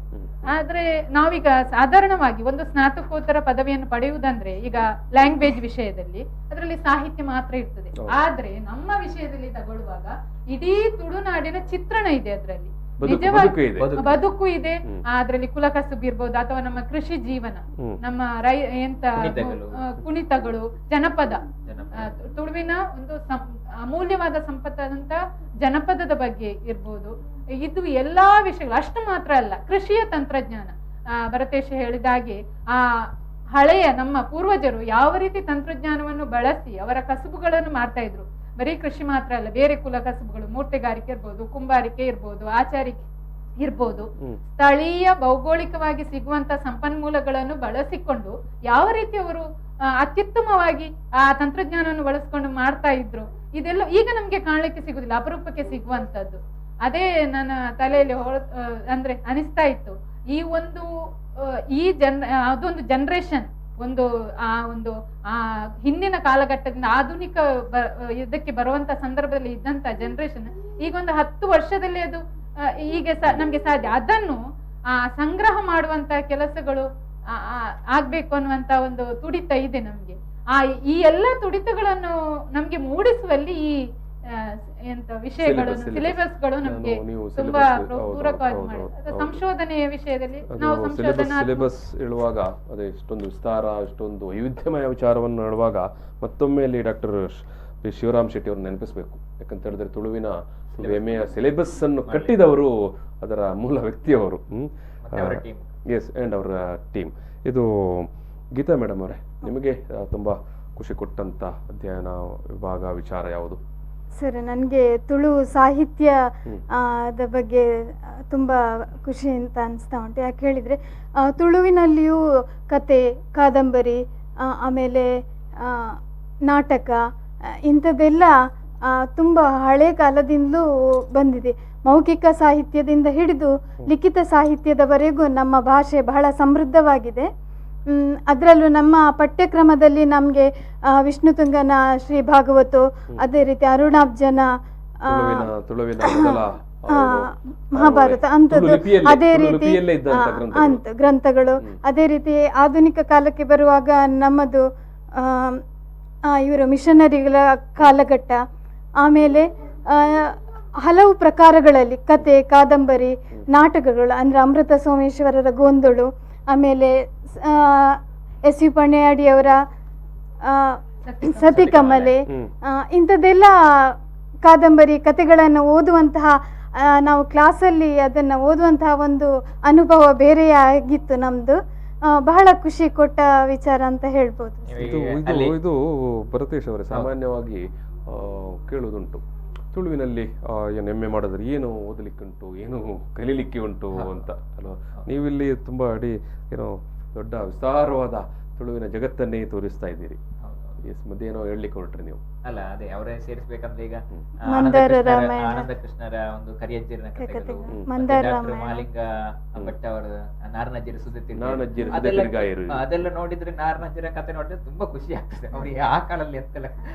ಆದ್ರೆ ನಾವೀಗ ಸಾಧಾರಣವಾಗಿ ಒಂದು ಸ್ನಾತಕೋತ್ತರ ಪದವಿಯನ್ನು ಪಡೆಯುವುದಂದ್ರೆ ಈಗ ಲ್ಯಾಂಗ್ವೇಜ್ ವಿಷಯದಲ್ಲಿ ಅದರಲ್ಲಿ ಸಾಹಿತ್ಯ ಮಾತ್ರ ಇರ್ತದೆ. ಆದ್ರೆ ನಮ್ಮ ವಿಷಯದಲ್ಲಿ ತಗೊಳ್ಳುವಾಗ ಇಡೀ ತುಳುನಾಡಿನ ಚಿತ್ರಣ ಇದೆ, ಅದರಲ್ಲಿ ನಿಜವಾಗಿ ಬದುಕು ಇದೆ. ಅದ್ರಲ್ಲಿ ಕುಲಕಸುಬು ಇರ್ಬೋದು ಅಥವಾ ನಮ್ಮ ಕೃಷಿ ಜೀವನ, ನಮ್ಮ ಕುಣಿತಗಳು, ಜನಪದ, ತುಳುವಿನ ಒಂದು ಅಮೂಲ್ಯವಾದ ಸಂಪತ್ತಾದಂತ ಜನಪದದ ಬಗ್ಗೆ ಇರ್ಬೋದು. ಇದು ಎಲ್ಲಾ ವಿಷಯಗಳು ಅಷ್ಟು ಮಾತ್ರ ಅಲ್ಲ, ಕೃಷಿಯ ತಂತ್ರಜ್ಞಾನ. ಭರತೇಶ ಹೇಳಿದ ಹಾಗೆ ಆ ಹಳೆಯ ನಮ್ಮ ಪೂರ್ವಜರು ಯಾವ ರೀತಿ ತಂತ್ರಜ್ಞಾನವನ್ನು ಬಳಸಿ ಅವರ ಕಸುಬುಗಳನ್ನು ಮಾಡ್ತಾ ಇದ್ರು. ಬರೀ ಕೃಷಿ ಮಾತ್ರ ಅಲ್ಲ, ಬೇರೆ ಕುಲ ಕಸುಬುಗಳು, ಮೂರ್ತಿಗಾರಿಕೆ ಇರ್ಬೋದು, ಕುಂಬಾರಿಕೆ ಇರ್ಬೋದು, ಆಚಾರಿಕೆ ಇರ್ಬೋದು, ಸ್ಥಳೀಯ ಭೌಗೋಳಿಕವಾಗಿ ಸಿಗುವಂತ ಸಂಪನ್ಮೂಲಗಳನ್ನು ಬಳಸಿಕೊಂಡು ಯಾವ ರೀತಿ ಅವರು ಅತ್ಯುತ್ತಮವಾಗಿ ಆ ತಂತ್ರಜ್ಞಾನವನ್ನು ಬಳಸ್ಕೊಂಡು ಮಾಡ್ತಾ ಇದ್ರು, ಇದೆಲ್ಲ ಈಗ ನಮ್ಗೆ ಕಾಣ್ಲಿಕ್ಕೆ ಸಿಗುದಿಲ್ಲ, ಅಪರೂಪಕ್ಕೆ ಸಿಗುವಂತದ್ದು. ಅದೇ ನನ್ನ ತಲೆಯಲ್ಲಿ ಅಂದ್ರೆ ಅನಿಸ್ತಾ ಇತ್ತು, ಅದೊಂದು ಜನರೇಷನ್ ಒಂದು ಹಿಂದಿನ ಕಾಲಘಟ್ಟದಿಂದ ಆಧುನಿಕ ಇದಕ್ಕೆ ಬರುವಂತ ಸಂದರ್ಭದಲ್ಲಿ ಇದ್ದಂತ ಜನರೇಷನ್ ಈಗ ಒಂದು 10 ವರ್ಷದಲ್ಲಿ ಅದು ಈಗ ನಮ್ಗೆ ಸಾಧ್ಯ. ಅದನ್ನು ಸಂಗ್ರಹ ಮಾಡುವಂತ ಕೆಲಸಗಳು ಆಗ್ಬೇಕು ಅನ್ನುವಂತ ಒಂದು ತುಡಿತ ಇದೆ ನಮ್ಗೆ. ಈ ಎಲ್ಲಾ ತುಡಿತಗಳನ್ನು ನಮ್ಗೆ ಮೂಡಿಸುವಲ್ಲಿ ಈ ವಿಷಯಗಳನ್ನು ಸಿಲೆಬಸ್ಗಳು ನಮ್ಗೆ ತುಂಬಾ ಪೂರಕವಾಗಿ ಮಾಡಿದೆ. ಸಂಶೋಧನೆಯ ವಿಷಯದಲ್ಲಿ ನಾವು ಸಿಲೆಬಸ್ ಹೇಳುವಾಗ ಅದೇ ಇಷ್ಟೊಂದು ವಿಸ್ತಾರ, ಇಷ್ಟೊಂದು ವೈವಿಧ್ಯಮಯ ವಿಚಾರವನ್ನು ಹೇಳುವಾಗ ಮತ್ತೊಮ್ಮೆ ಇಲ್ಲಿ ಡಾಕ್ಟರ್ ಶಿವರಾಮ್ ಶೆಟ್ಟಿ ಅವ್ರನ್ನ ನೆನಪಿಸಬೇಕು. ಯಾಕಂತ ಹೇಳಿದ್ರೆ ತುಳುವಿನ MA ಸಿಲೆಬಸ್ ಅನ್ನು ಕಟ್ಟಿದವರು, ಅದರ ಮೂಲ ವ್ಯಕ್ತಿಯವರು. ಎಸ್, ಅಂಡ್ ಅವರ ಟೀಮ್. ಇದು ಗೀತಾ ಮೇಡಮ್ ಅವರೇ, ನಿಮಗೆ ತುಂಬಾ ಖುಷಿ ಕೊಟ್ಟಂತ ಅಧ್ಯಯನ ವಿಭಾಗ ವಿಚಾರ ಯಾವುದು? ಸರ್, ನನಗೆ ತುಳು ಸಾಹಿತ್ಯದ ಬಗ್ಗೆ ತುಂಬ ಖುಷಿ ಅಂತ ಅನಿಸ್ತಾ ಉಂಟು. ಯಾಕೆ ಹೇಳಿದರೆ ತುಳುವಿನಲ್ಲಿಯೂ ಕತೆ, ಕಾದಂಬರಿ, ಆಮೇಲೆ ನಾಟಕ ಇಂಥದ್ದೆಲ್ಲ ತುಂಬ ಹಳೆ ಕಾಲದಿಂದಲೂ ಬಂದಿದೆ. ಮೌಖಿಕ ಸಾಹಿತ್ಯದಿಂದ ಹಿಡಿದು ಲಿಖಿತ ಸಾಹಿತ್ಯದವರೆಗೂ ನಮ್ಮ ಭಾಷೆ ಬಹಳ ಸಮೃದ್ಧವಾಗಿದೆ. ಅದರಲ್ಲೂ ನಮ್ಮ ಪಠ್ಯಕ್ರಮದಲ್ಲಿ ನಮಗೆ ವಿಷ್ಣುತುಂಗನ ಶ್ರೀ ಭಾಗವತು, ಅದೇ ರೀತಿ ಅರುಣಾಬ್ಜನ ಮಹಾಭಾರತ ಅಂಥದ್ದು, ಅದೇ ರೀತಿ ಗ್ರಂಥಗಳು. ಅದೇ ರೀತಿ ಆಧುನಿಕ ಕಾಲಕ್ಕೆ ಬರುವಾಗ ನಮ್ಮದು ಇವರು ಮಿಷನರಿಗಳ ಕಾಲಘಟ್ಟ. ಆಮೇಲೆ ಹಲವು ಪ್ರಕಾರಗಳಲ್ಲಿ ಕತೆ, ಕಾದಂಬರಿ, ನಾಟಕಗಳು ಅಂದರೆ ಅಮೃತ ಸೋಮೇಶ್ವರರ ಗೋಂದಳು, ಆಮೇಲೆ SU ಪಣೆಯಾಡಿಯವರ ಸತಿಕಮಲೆ, ಇಂಥದ್ದೆಲ್ಲ ಕಾದಂಬರಿ ಕತೆಗಳನ್ನು ಓದುವಂತಹ, ನಾವು ಕ್ಲಾಸಲ್ಲಿ ಅದನ್ನು ಓದುವಂತಹ ಒಂದು ಅನುಭವ ಬೇರೆಯಾಗಿತ್ತು ನಮ್ಮದು. ಬಹಳ ಖುಷಿ ಕೊಟ್ಟ ವಿಚಾರ ಅಂತ ಹೇಳ್ಬೋದು. ಇದು ಭರತೇಶ್ ಅವರೇ, ಸಾಮಾನ್ಯವಾಗಿ ಕೇಳುವುದುಂಟು, ತುಳುವಿನಲ್ಲಿ ಏನು MA ಮಾಡೋದ್ರೆ ಏನು ಓದಲಿಕ್ಕುಂಟು, ಏನು ಕಲೀಲಿಕ್ಕೆ ಉಂಟು ಅಂತ ಅಲ್ವಾ? ನೀವಿಲ್ಲಿ ತುಂಬಾ ಏನೋ ದೊಡ್ಡ ವಿಸ್ತಾರವಾದ ತುಳುವಿನ ಜಗತ್ತನ್ನೇ ತೋರಿಸ್ತಾ ಇದ್ದೀರಿ. ಮಧ್ಯೆ ಏನೋ ಹೇಳಲಿಕ್ಕೆ ಹೊರಟ್ರಿ ನೀವು. ಅಲ್ಲ, ಅದೇ ಅವರೇ ಸೇರಿಸಬೇಕಂದ್ರೆ ಈಗ ಆನಂದ ಕೃಷ್ಣರ ಒಂದು ಕರಿಯಜ್ಜರಿನ ಕಥೆಗಳು, ಮಾಲಿಂಗ ಭಟ್ ಅವರ ನಾರನಜ್ಜರಿ ಸುದ್ದಿ, ಅದೆಲ್ಲ ನೋಡಿದ್ರೆ ನಾರನಜ್ಜರ ಕಥೆ ನೋಡಿದ್ರೆ ತುಂಬಾ ಖುಷಿ ಆಗ್ತದೆ. ಅವ್ರಿಗೆ ಆ ಕಾಲದಲ್ಲಿ ಎಂತೆಲ್ಲ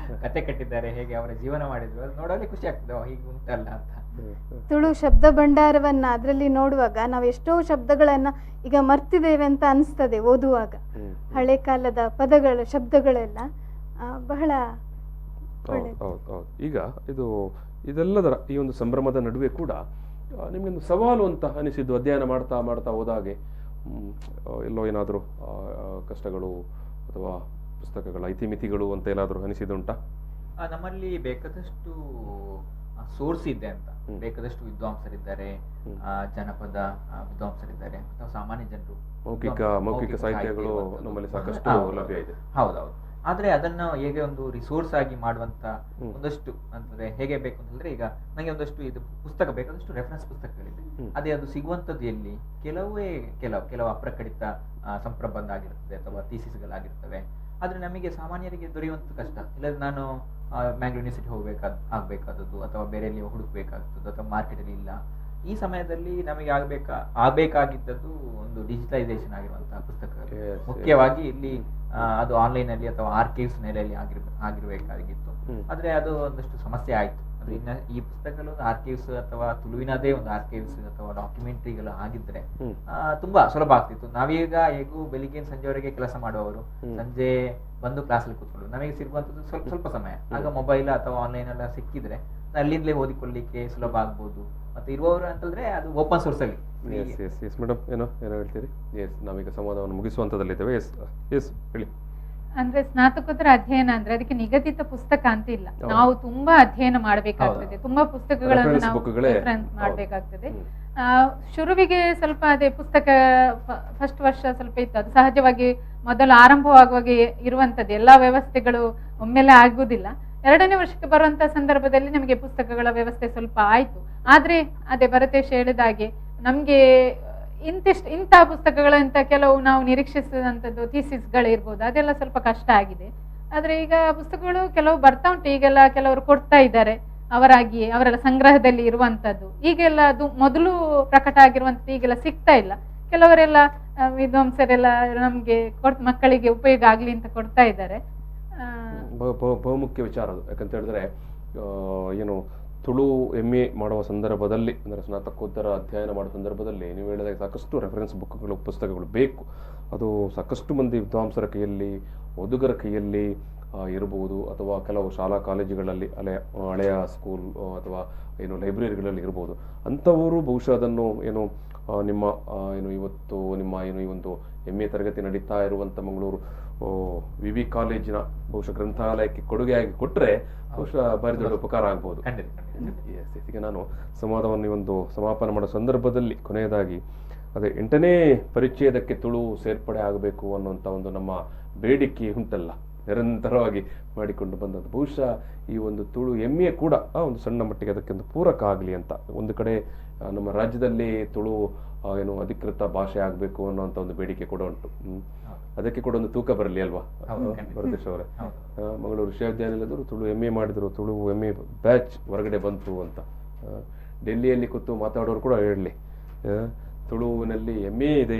ಕತೆ ಕಟ್ಟಿದ್ದಾರೆ, ಹೇಗೆ ಅವರ ಜೀವನ ಮಾಡಿದ್ರು, ಅದು ನೋಡೋದೇ ಖುಷಿ ಆಗ್ತದೆ, ಹೀಗೆ ಉಂಟಲ್ಲ ಅಂತ. ತುಳು ಶಬ್ದ ಭಂಡಾರವನ್ನ ಅದರಲ್ಲಿ ನೋಡುವಾಗ ನಾವು ಎಷ್ಟೋ ಶಬ್ದಗಳನ್ನ ಈಗ ಮರ್ತಿದ್ದೇವೆ ಅಂತ ಅನಿಸ್ತದೆ ಓದುವಾಗ. ಹಳೆ ಕಾಲದ ಪದಗಳು, ಶಬ್ದಗಳೆಲ್ಲ ಬಹಳ. ಈಗ ಇದೆಲ್ಲದರ ಈ ಒಂದು ಸಂಭ್ರಮದ ನಡುವೆ ಕೂಡ ನಿಮ್ಗೊಂದು ಸವಾಲು ಅಂತ ಅನಿಸಿದ್ದು, ಅಧ್ಯಯನ ಮಾಡ್ತಾ ಮಾಡ್ತಾ ಹೋದಾಗೆ ಎಲ್ಲೋ ಏನಾದರೂ ಕಷ್ಟಗಳು ಅಥವಾ ಪುಸ್ತಕಗಳ ಇತಿಮಿತಿಗಳು ಅಂತ ಏನಾದರೂ ಅನಿಸಿದುಂಟಾ? ನಮ್ಮಲ್ಲಿ ಬೇಕಾದಷ್ಟು ಸೋರ್ಸ್ ಇದೆ ಅಂತ. ಬೇಕಾದಷ್ಟು ವಿದ್ವಾಂಸರಿದ್ದಾರೆ, ಜನಪದ ವಿದ್ವಾಂಸರಿದ್ದಾರೆ, ಅಥವಾ ಸಾಮಾನ್ಯ ಜನರು ಮೌಖಿಕ ಸಾಹಿತ್ಯಗಳು ನಮ್ಮಲ್ಲಿ ಸಾಕಷ್ಟು ಲಭ್ಯ ಇದೆ. ಹೌದೌದು. ಆದ್ರೆ ಅದನ್ನ ಹೇಗೆ ಒಂದು ರಿಸೋರ್ಸ್ ಆಗಿ ಮಾಡುವಂತ ಒಂದಷ್ಟು ಅಂತಂದ್ರೆ ಹೇಗೆ ಬೇಕು ಅಂತಂದ್ರೆ, ಈಗ ನಂಗೆ ಒಂದಷ್ಟು ಇದು ಪುಸ್ತಕ ಬೇಕಾದಷ್ಟು ರೆಫರೆನ್ಸ್ ಪುಸ್ತಕಗಳಿದೆ. ಅದೇ ಅದು ಸಿಗುವಂತದ್ದು ಎಲ್ಲಿ, ಕೆಲವು ಅಪ್ರಕಟಿತ ಸಂಪ್ರಬಂಧ ಆಗಿರ್ತದೆ ಅಥವಾ ಥೀಸಿಸ್ಗಳಾಗಿರ್ತವೆ. ಆದ್ರೆ ನಮಗೆ ಸಾಮಾನ್ಯರಿಗೆ ದೊರೆಯುವಂತ ಕಷ್ಟ. ಇಲ್ಲದ್ರೆ ನಾನು ಮ್ಯಾಂಗ್ಳೂರ್ ಯೂನಿವರ್ಸಿಟಿ ಆಗ್ಬೇಕಾದದ್ದು ಅಥವಾ ಬೇರೆ ಎಲ್ಲಿ ಹುಡುಕ್ಬೇಕಾಗ್ತದ್ದು ಅಥವಾ ಮಾರ್ಕೆಟಲ್ಲಿ ಇಲ್ಲ. ಈ ಸಮಯದಲ್ಲಿ ನಮಗೆ ಆಗ್ಬೇಕಾಗಿದ್ದದ್ದು ಒಂದು ಡಿಜಿಟಲೈಸೇಷನ್ ಆಗಿರುವಂತಹ ಪುಸ್ತಕಗಳು. ಮುಖ್ಯವಾಗಿ ಇಲ್ಲಿ ಅದು ಆನ್ಲೈನ್ ಅಲ್ಲಿ ಅಥವಾ ಆರ್ಕೈವ್ಸ್ ನೆಲೆಯಲ್ಲಿ ಆಗಿರ್ಬೇಕಾಗಿತ್ತು. ಆದ್ರೆ ಅದು ಒಂದಷ್ಟು ಸಮಸ್ಯೆ ಆಯ್ತು. ಅಂದ್ರೆ ಇನ್ನ ಈ ಪುಸ್ತಕಗಳು ಆರ್ಕೈವ್ಸ್ ಅಥವಾ ತುಳುವಿನದೇ ಒಂದು ಆರ್ಕೈವ್ಸ್ ಅಥವಾ ಡಾಕ್ಯುಮೆಂಟ್ರಿಗಳು ಆಗಿದ್ರೆ ತುಂಬಾ ಸುಲಭ ಆಗ್ತಿತ್ತು. ನಾವೀಗ ಹೇಗೂ ಬೆಳಿಗ್ಗೆ ಸಂಜೆವರೆಗೆ ಕೆಲಸ ಮಾಡುವವರು, ಸಂಜೆ ಬಂದು ಕ್ಲಾಸಲ್ಲಿ ಕೂತ್ಕೊಂಡು ನಮಗೆ ಸಿಗುವಂತದ್ದು ಸ್ವಲ್ಪ ಸಮಯ. ಆಗ ಮೊಬೈಲ್ ಅಥವಾ ಆನ್ಲೈನ್ ಎಲ್ಲ ಸಿಕ್ಕಿದ್ರೆ ಅಲ್ಲಿಂದಲೇ ಓದಿಕೊಳ್ಳಿಕ್ಕೆ ಸುಲಭ ಆಗ್ಬೋದು. ಮತ್ತೆ ಇರುವವರು ಅಂತಂದ್ರೆ ಅದು ಓಪನ್ ಸೋರ್ಸ್ ಅಲ್ಲಿ. ಮೇಡಮ್ ಏನೋ ಹೇಳ್ತೀರಿ? ನಾವೀಗ ಸಂವಾದವನ್ನು ಮುಗಿಸುವಂತದಲ್ಲಿದ್ದೇವೆ. ಹೇಳಿ. ಅಂದ್ರೆ ಸ್ನಾತಕೋತ್ತರ ಅಧ್ಯಯನ ಅಂದ್ರೆ ಅದಕ್ಕೆ ನಿಗದಿತ ಪುಸ್ತಕ ಅಂತ ಇಲ್ಲ. ನಾವು ತುಂಬಾ ಅಧ್ಯಯನ ಮಾಡಬೇಕಾಗ್ತದೆ, ತುಂಬಾ ಪುಸ್ತಕಗಳನ್ನು ನಾವು ರೆಫರೆನ್ಸ್ ಮಾಡಬೇಕಾಗ್ತದೆ. ಶುರುವಿಗೆ ಸ್ವಲ್ಪ ಅದೇ ಪುಸ್ತಕ ಫಸ್ಟ್ ವರ್ಷ ಸ್ವಲ್ಪ ಇತ್ತು. ಅದು ಸಹಜವಾಗಿ ಮೊದಲು ಆರಂಭವಾಗುವಾಗ ಇರುವಂತದ್ದು ಎಲ್ಲಾ ವ್ಯವಸ್ಥೆಗಳು ಒಮ್ಮೆಲೆ ಆಗುವುದಿಲ್ಲ. 2ನೇ ವರ್ಷಕ್ಕೆ ಬರುವಂತಹ ಸಂದರ್ಭದಲ್ಲಿ ನಮಗೆ ಪುಸ್ತಕಗಳ ವ್ಯವಸ್ಥೆ ಸ್ವಲ್ಪ ಆಯ್ತು. ಆದ್ರೆ ಅದೇ ಭರತೇಶ್ ಹೇಳಿದಾಗೆ ನಮ್ಗೆ ಇಂತಹ ಪುಸ್ತಕಗಳಂತ ಕೆಲವು ನಾವು ನಿರೀಕ್ಷಿಸಿದಂಥದ್ದು ಥೀಸಿಸ್ಗಳಿರ್ಬೋದು, ಅದೆಲ್ಲ ಸ್ವಲ್ಪ ಕಷ್ಟ ಆಗಿದೆ. ಆದ್ರೆ ಈಗ ಪುಸ್ತಕಗಳು ಕೆಲವು ಬರ್ತಾ ಉಂಟು. ಈಗೆಲ್ಲ ಕೆಲವರು ಕೊಡ್ತಾ ಇದ್ದಾರೆ ಅವರೆಲ್ಲ ಸಂಗ್ರಹದಲ್ಲಿ ಇರುವಂತದ್ದು. ಈಗೆಲ್ಲ ಅದು ಮೊದಲು ಪ್ರಕಟ ಆಗಿರುವಂತದ್ದು ಈಗೆಲ್ಲ ಸಿಗ್ತಾ ಇಲ್ಲ. ಕೆಲವರೆಲ್ಲ ವಿದ್ವಾಂಸರೆಲ್ಲ ನಮ್ಗೆ ಮಕ್ಕಳಿಗೆ ಉಪಯೋಗ ಆಗ್ಲಿ ಅಂತ ಕೊಡ್ತಾ ಇದ್ದಾರೆ. ಬಹುಮುಖ್ಯ ವಿಚಾರ ಅದು. ಯಾಕಂತ ಹೇಳಿದ್ರೆ ಏನು ತುಳು MA ಮಾಡುವ ಸಂದರ್ಭದಲ್ಲಿ, ಅಂದರೆ ಸ್ನಾತಕೋತ್ತರ ಅಧ್ಯಯನ ಮಾಡುವ ಸಂದರ್ಭದಲ್ಲಿ ನೀವು ಹೇಳಿದಾಗ ಸಾಕಷ್ಟು ರೆಫರೆನ್ಸ್ ಬುಕ್ಗಳು, ಪುಸ್ತಕಗಳು ಬೇಕು. ಅದು ಸಾಕಷ್ಟು ಮಂದಿ ವಿದ್ವಾಂಸರ ಕೈಯಲ್ಲಿ, ಓದುಗರ ಕೈಯಲ್ಲಿ ಇರಬಹುದು, ಅಥವಾ ಕೆಲವು ಶಾಲಾ ಕಾಲೇಜುಗಳಲ್ಲಿ ಹಳೆಯ ಸ್ಕೂಲ್ ಅಥವಾ ಏನು ಲೈಬ್ರರಿಗಳಲ್ಲಿ ಇರ್ಬೋದು. ಅಂಥವರು ಬಹುಶಃ ಅದನ್ನು ಏನು ನಿಮ್ಮ ಇವತ್ತು ನಿಮ್ಮ ಈ ಒಂದು MA ತರಗತಿ ನಡೀತಾ ಇರುವಂಥ ಮಂಗಳೂರು VV ಕಾಲೇಜಿನ ಬಹುಶಃ ಗ್ರಂಥಾಲಯಕ್ಕೆ ಕೊಡುಗೆಯಾಗಿ ಕೊಟ್ಟರೆ ಬಹುಶಃ ಭಾರಿ ದೊಡ್ಡ ಉಪಕಾರ ಆಗ್ಬೋದು. ಈಗ ನಾನು ಸಂವಾದವನ್ನು ಒಂದು ಸಮಾಪನ ಮಾಡೋ ಸಂದರ್ಭದಲ್ಲಿ ಕೊನೆಯದಾಗಿ ಅದೇ 8ನೇ ಪರಿಚಯದಕ್ಕೆ ತುಳು ಸೇರ್ಪಡೆ ಆಗಬೇಕು ಅನ್ನುವಂಥ ಒಂದು ನಮ್ಮ ಬೇಡಿಕೆ ಉಂಟಲ್ಲ, ನಿರಂತರವಾಗಿ ಮಾಡಿಕೊಂಡು ಬಂದದ್ದು. ಬಹುಶಃ ಈ ಒಂದು ತುಳು MA ಕೂಡ ಒಂದು ಸಣ್ಣ ಮಟ್ಟಿಗೆ ಅದಕ್ಕೆ ಒಂದು ಪೂರಕ ಆಗಲಿ ಅಂತ. ಒಂದು ಕಡೆ ನಮ್ಮ ರಾಜ್ಯದಲ್ಲಿ ತುಳು ಏನು ಅಧಿಕೃತ ಭಾಷೆ ಆಗಬೇಕು ಅನ್ನೋಂಥ ಒಂದು ಬೇಡಿಕೆ ಕೂಡ ಉಂಟು. ಅದಕ್ಕೆ ಕೂಡ ಒಂದು ತೂಕ ಬರಲಿ ಅಲ್ವಾ ಭರತೇಶ್ ಅವರೇ? ಮಂಗಳೂರು ವಿಶ್ವವಿದ್ಯಾನಿಲಯದವರು ತುಳು MA ಮಾಡಿದ್ರು, ತುಳು MA ಬ್ಯಾಚ್ ಹೊರಗಡೆ ಬಂತು ಅಂತ. ಡೆಲ್ಲಿಯಲ್ಲಿ ಕೂತು ಮಾತಾಡೋರು ಕೂಡ ಹೇಳಲಿ, ತುಳುವಿನಲ್ಲಿ MA ಇದೆ,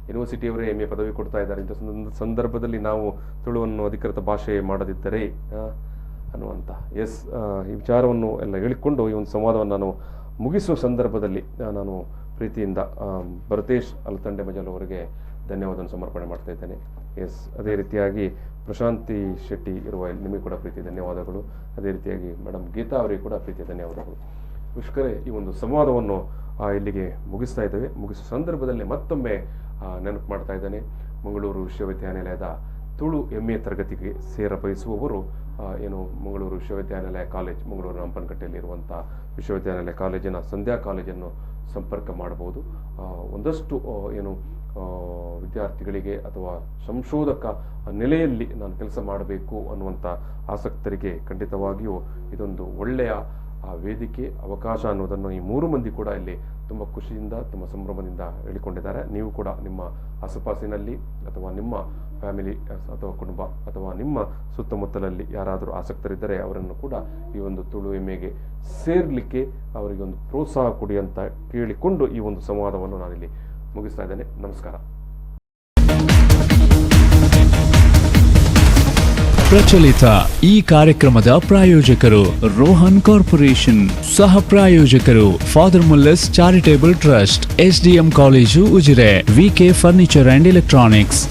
ಯೂನಿವರ್ಸಿಟಿಯವರೇ MA ಪದವಿ ಕೊಡ್ತಾ ಇದ್ದಾರೆ. ಇಂಥ ಸಂದರ್ಭದಲ್ಲಿ ನಾವು ತುಳುವನ್ನು ಅಧಿಕೃತ ಭಾಷೆ ಮಾಡದಿದ್ದರೆ ಅನ್ನುವಂಥ ಈ ವಿಚಾರವನ್ನು ಎಲ್ಲ ಹೇಳಿಕೊಂಡು ಈ ಒಂದು ಸಂವಾದವನ್ನು ನಾನು ಮುಗಿಸುವ ಸಂದರ್ಭದಲ್ಲಿ ನಾನು ಪ್ರೀತಿಯಿಂದ ಭರತೇಶ್ ಅಲತಂಡೆ ಮಜಲ್ ಅವರಿಗೆ ಧನ್ಯವಾದವನ್ನು ಸಮರ್ಪಣೆ ಮಾಡ್ತಾ ಇದ್ದೇನೆ. ಅದೇ ರೀತಿಯಾಗಿ ಪ್ರಶಾಂತಿ ಶೆಟ್ಟಿ ಇರುವ ನಿಮಗೆ ಕೂಡ ಪ್ರೀತಿ ಧನ್ಯವಾದಗಳು. ಅದೇ ರೀತಿಯಾಗಿ ಮೇಡಮ್ ಗೀತಾ ಅವರಿಗೆ ಕೂಡ ಪ್ರೀತಿಯ ಧನ್ಯವಾದಗಳು. ವೀಕ್ಷಕರೇ, ಈ ಒಂದು ಸಂವಾದವನ್ನು ಇಲ್ಲಿಗೆ ಮುಗಿಸ್ತಾ ಇದ್ದೇವೆ. ಮುಗಿಸುವ ಸಂದರ್ಭದಲ್ಲಿ ಮತ್ತೊಮ್ಮೆ ನೆನಪು ಮಾಡ್ತಾ ಇದ್ದೇನೆ, ಮಂಗಳೂರು ವಿಶ್ವವಿದ್ಯಾನಿಲಯದ ತುಳು MA ತರಗತಿಗೆ ಸೇರಬಯಸುವವರು ಏನು ಮಂಗಳೂರು ವಿಶ್ವವಿದ್ಯಾನಿಲಯ ಕಾಲೇಜ್, ಮಂಗಳೂರು ಹಂಪನಕಟ್ಟೆಯಲ್ಲಿರುವಂಥ ವಿಶ್ವವಿದ್ಯಾನಿಲಯ ಕಾಲೇಜಿನ ಸಂಧ್ಯಾ ಕಾಲೇಜನ್ನು ಸಂಪರ್ಕ ಮಾಡಬಹುದು. ಒಂದಷ್ಟು ಏನು ವಿದ್ಯಾರ್ಥಿಗಳಿಗೆ ಅಥವಾ ಸಂಶೋಧಕ ನೆಲೆಯಲ್ಲಿ ನಾನು ಕೆಲಸ ಮಾಡಬೇಕು ಅನ್ನುವಂಥ ಆಸಕ್ತರಿಗೆ ಖಂಡಿತವಾಗಿಯೂ ಇದೊಂದು ಒಳ್ಳೆಯ ವೇದಿಕೆ, ಅವಕಾಶ ಅನ್ನೋದನ್ನು ಈ 3 ಮಂದಿ ಕೂಡ ಇಲ್ಲಿ ತುಂಬ ಖುಷಿಯಿಂದ, ತುಂಬ ಸಂಭ್ರಮದಿಂದ ಹೇಳಿಕೊಂಡಿದ್ದಾರೆ. ನೀವು ಕೂಡ ನಿಮ್ಮ ಆಸುಪಾಸಿನಲ್ಲಿ ಅಥವಾ ನಿಮ್ಮ ಫ್ಯಾಮಿಲಿ ಅಥವಾ ಕುಟುಂಬ ಅಥವಾ ನಿಮ್ಮ ಸುತ್ತಮುತ್ತಲಲ್ಲಿ ಯಾರಾದರೂ ಆಸಕ್ತರಿದ್ದರೆ ಅವರನ್ನು ಕೂಡ ಈ ಒಂದು ತುಳು MAಗೆ ಸೇರಲಿಕ್ಕೆ ಅವರಿಗೆ ಒಂದು ಪ್ರೋತ್ಸಾಹ ಕೊಡಿ ಅಂತ ಕೇಳಿಕೊಂಡು ಈ ಒಂದು ಸಂವಾದವನ್ನು ನಾನಿಲ್ಲಿ ಮುಗಿಸ್ತಾ ಇದ್ದೇನೆ. ನಮಸ್ಕಾರ. ಪ್ರಚಲಿತ ಈ ಕಾರ್ಯಕ್ರಮದ ಪ್ರಾಯೋಜಕರು ರೋಹನ್ ಕಾರ್ಪೊರೇಷನ್, ಸಹ ಪ್ರಾಯೋಜಕರು father Muller's charitable trust, SDM college Ujire, VK furniture and electronics.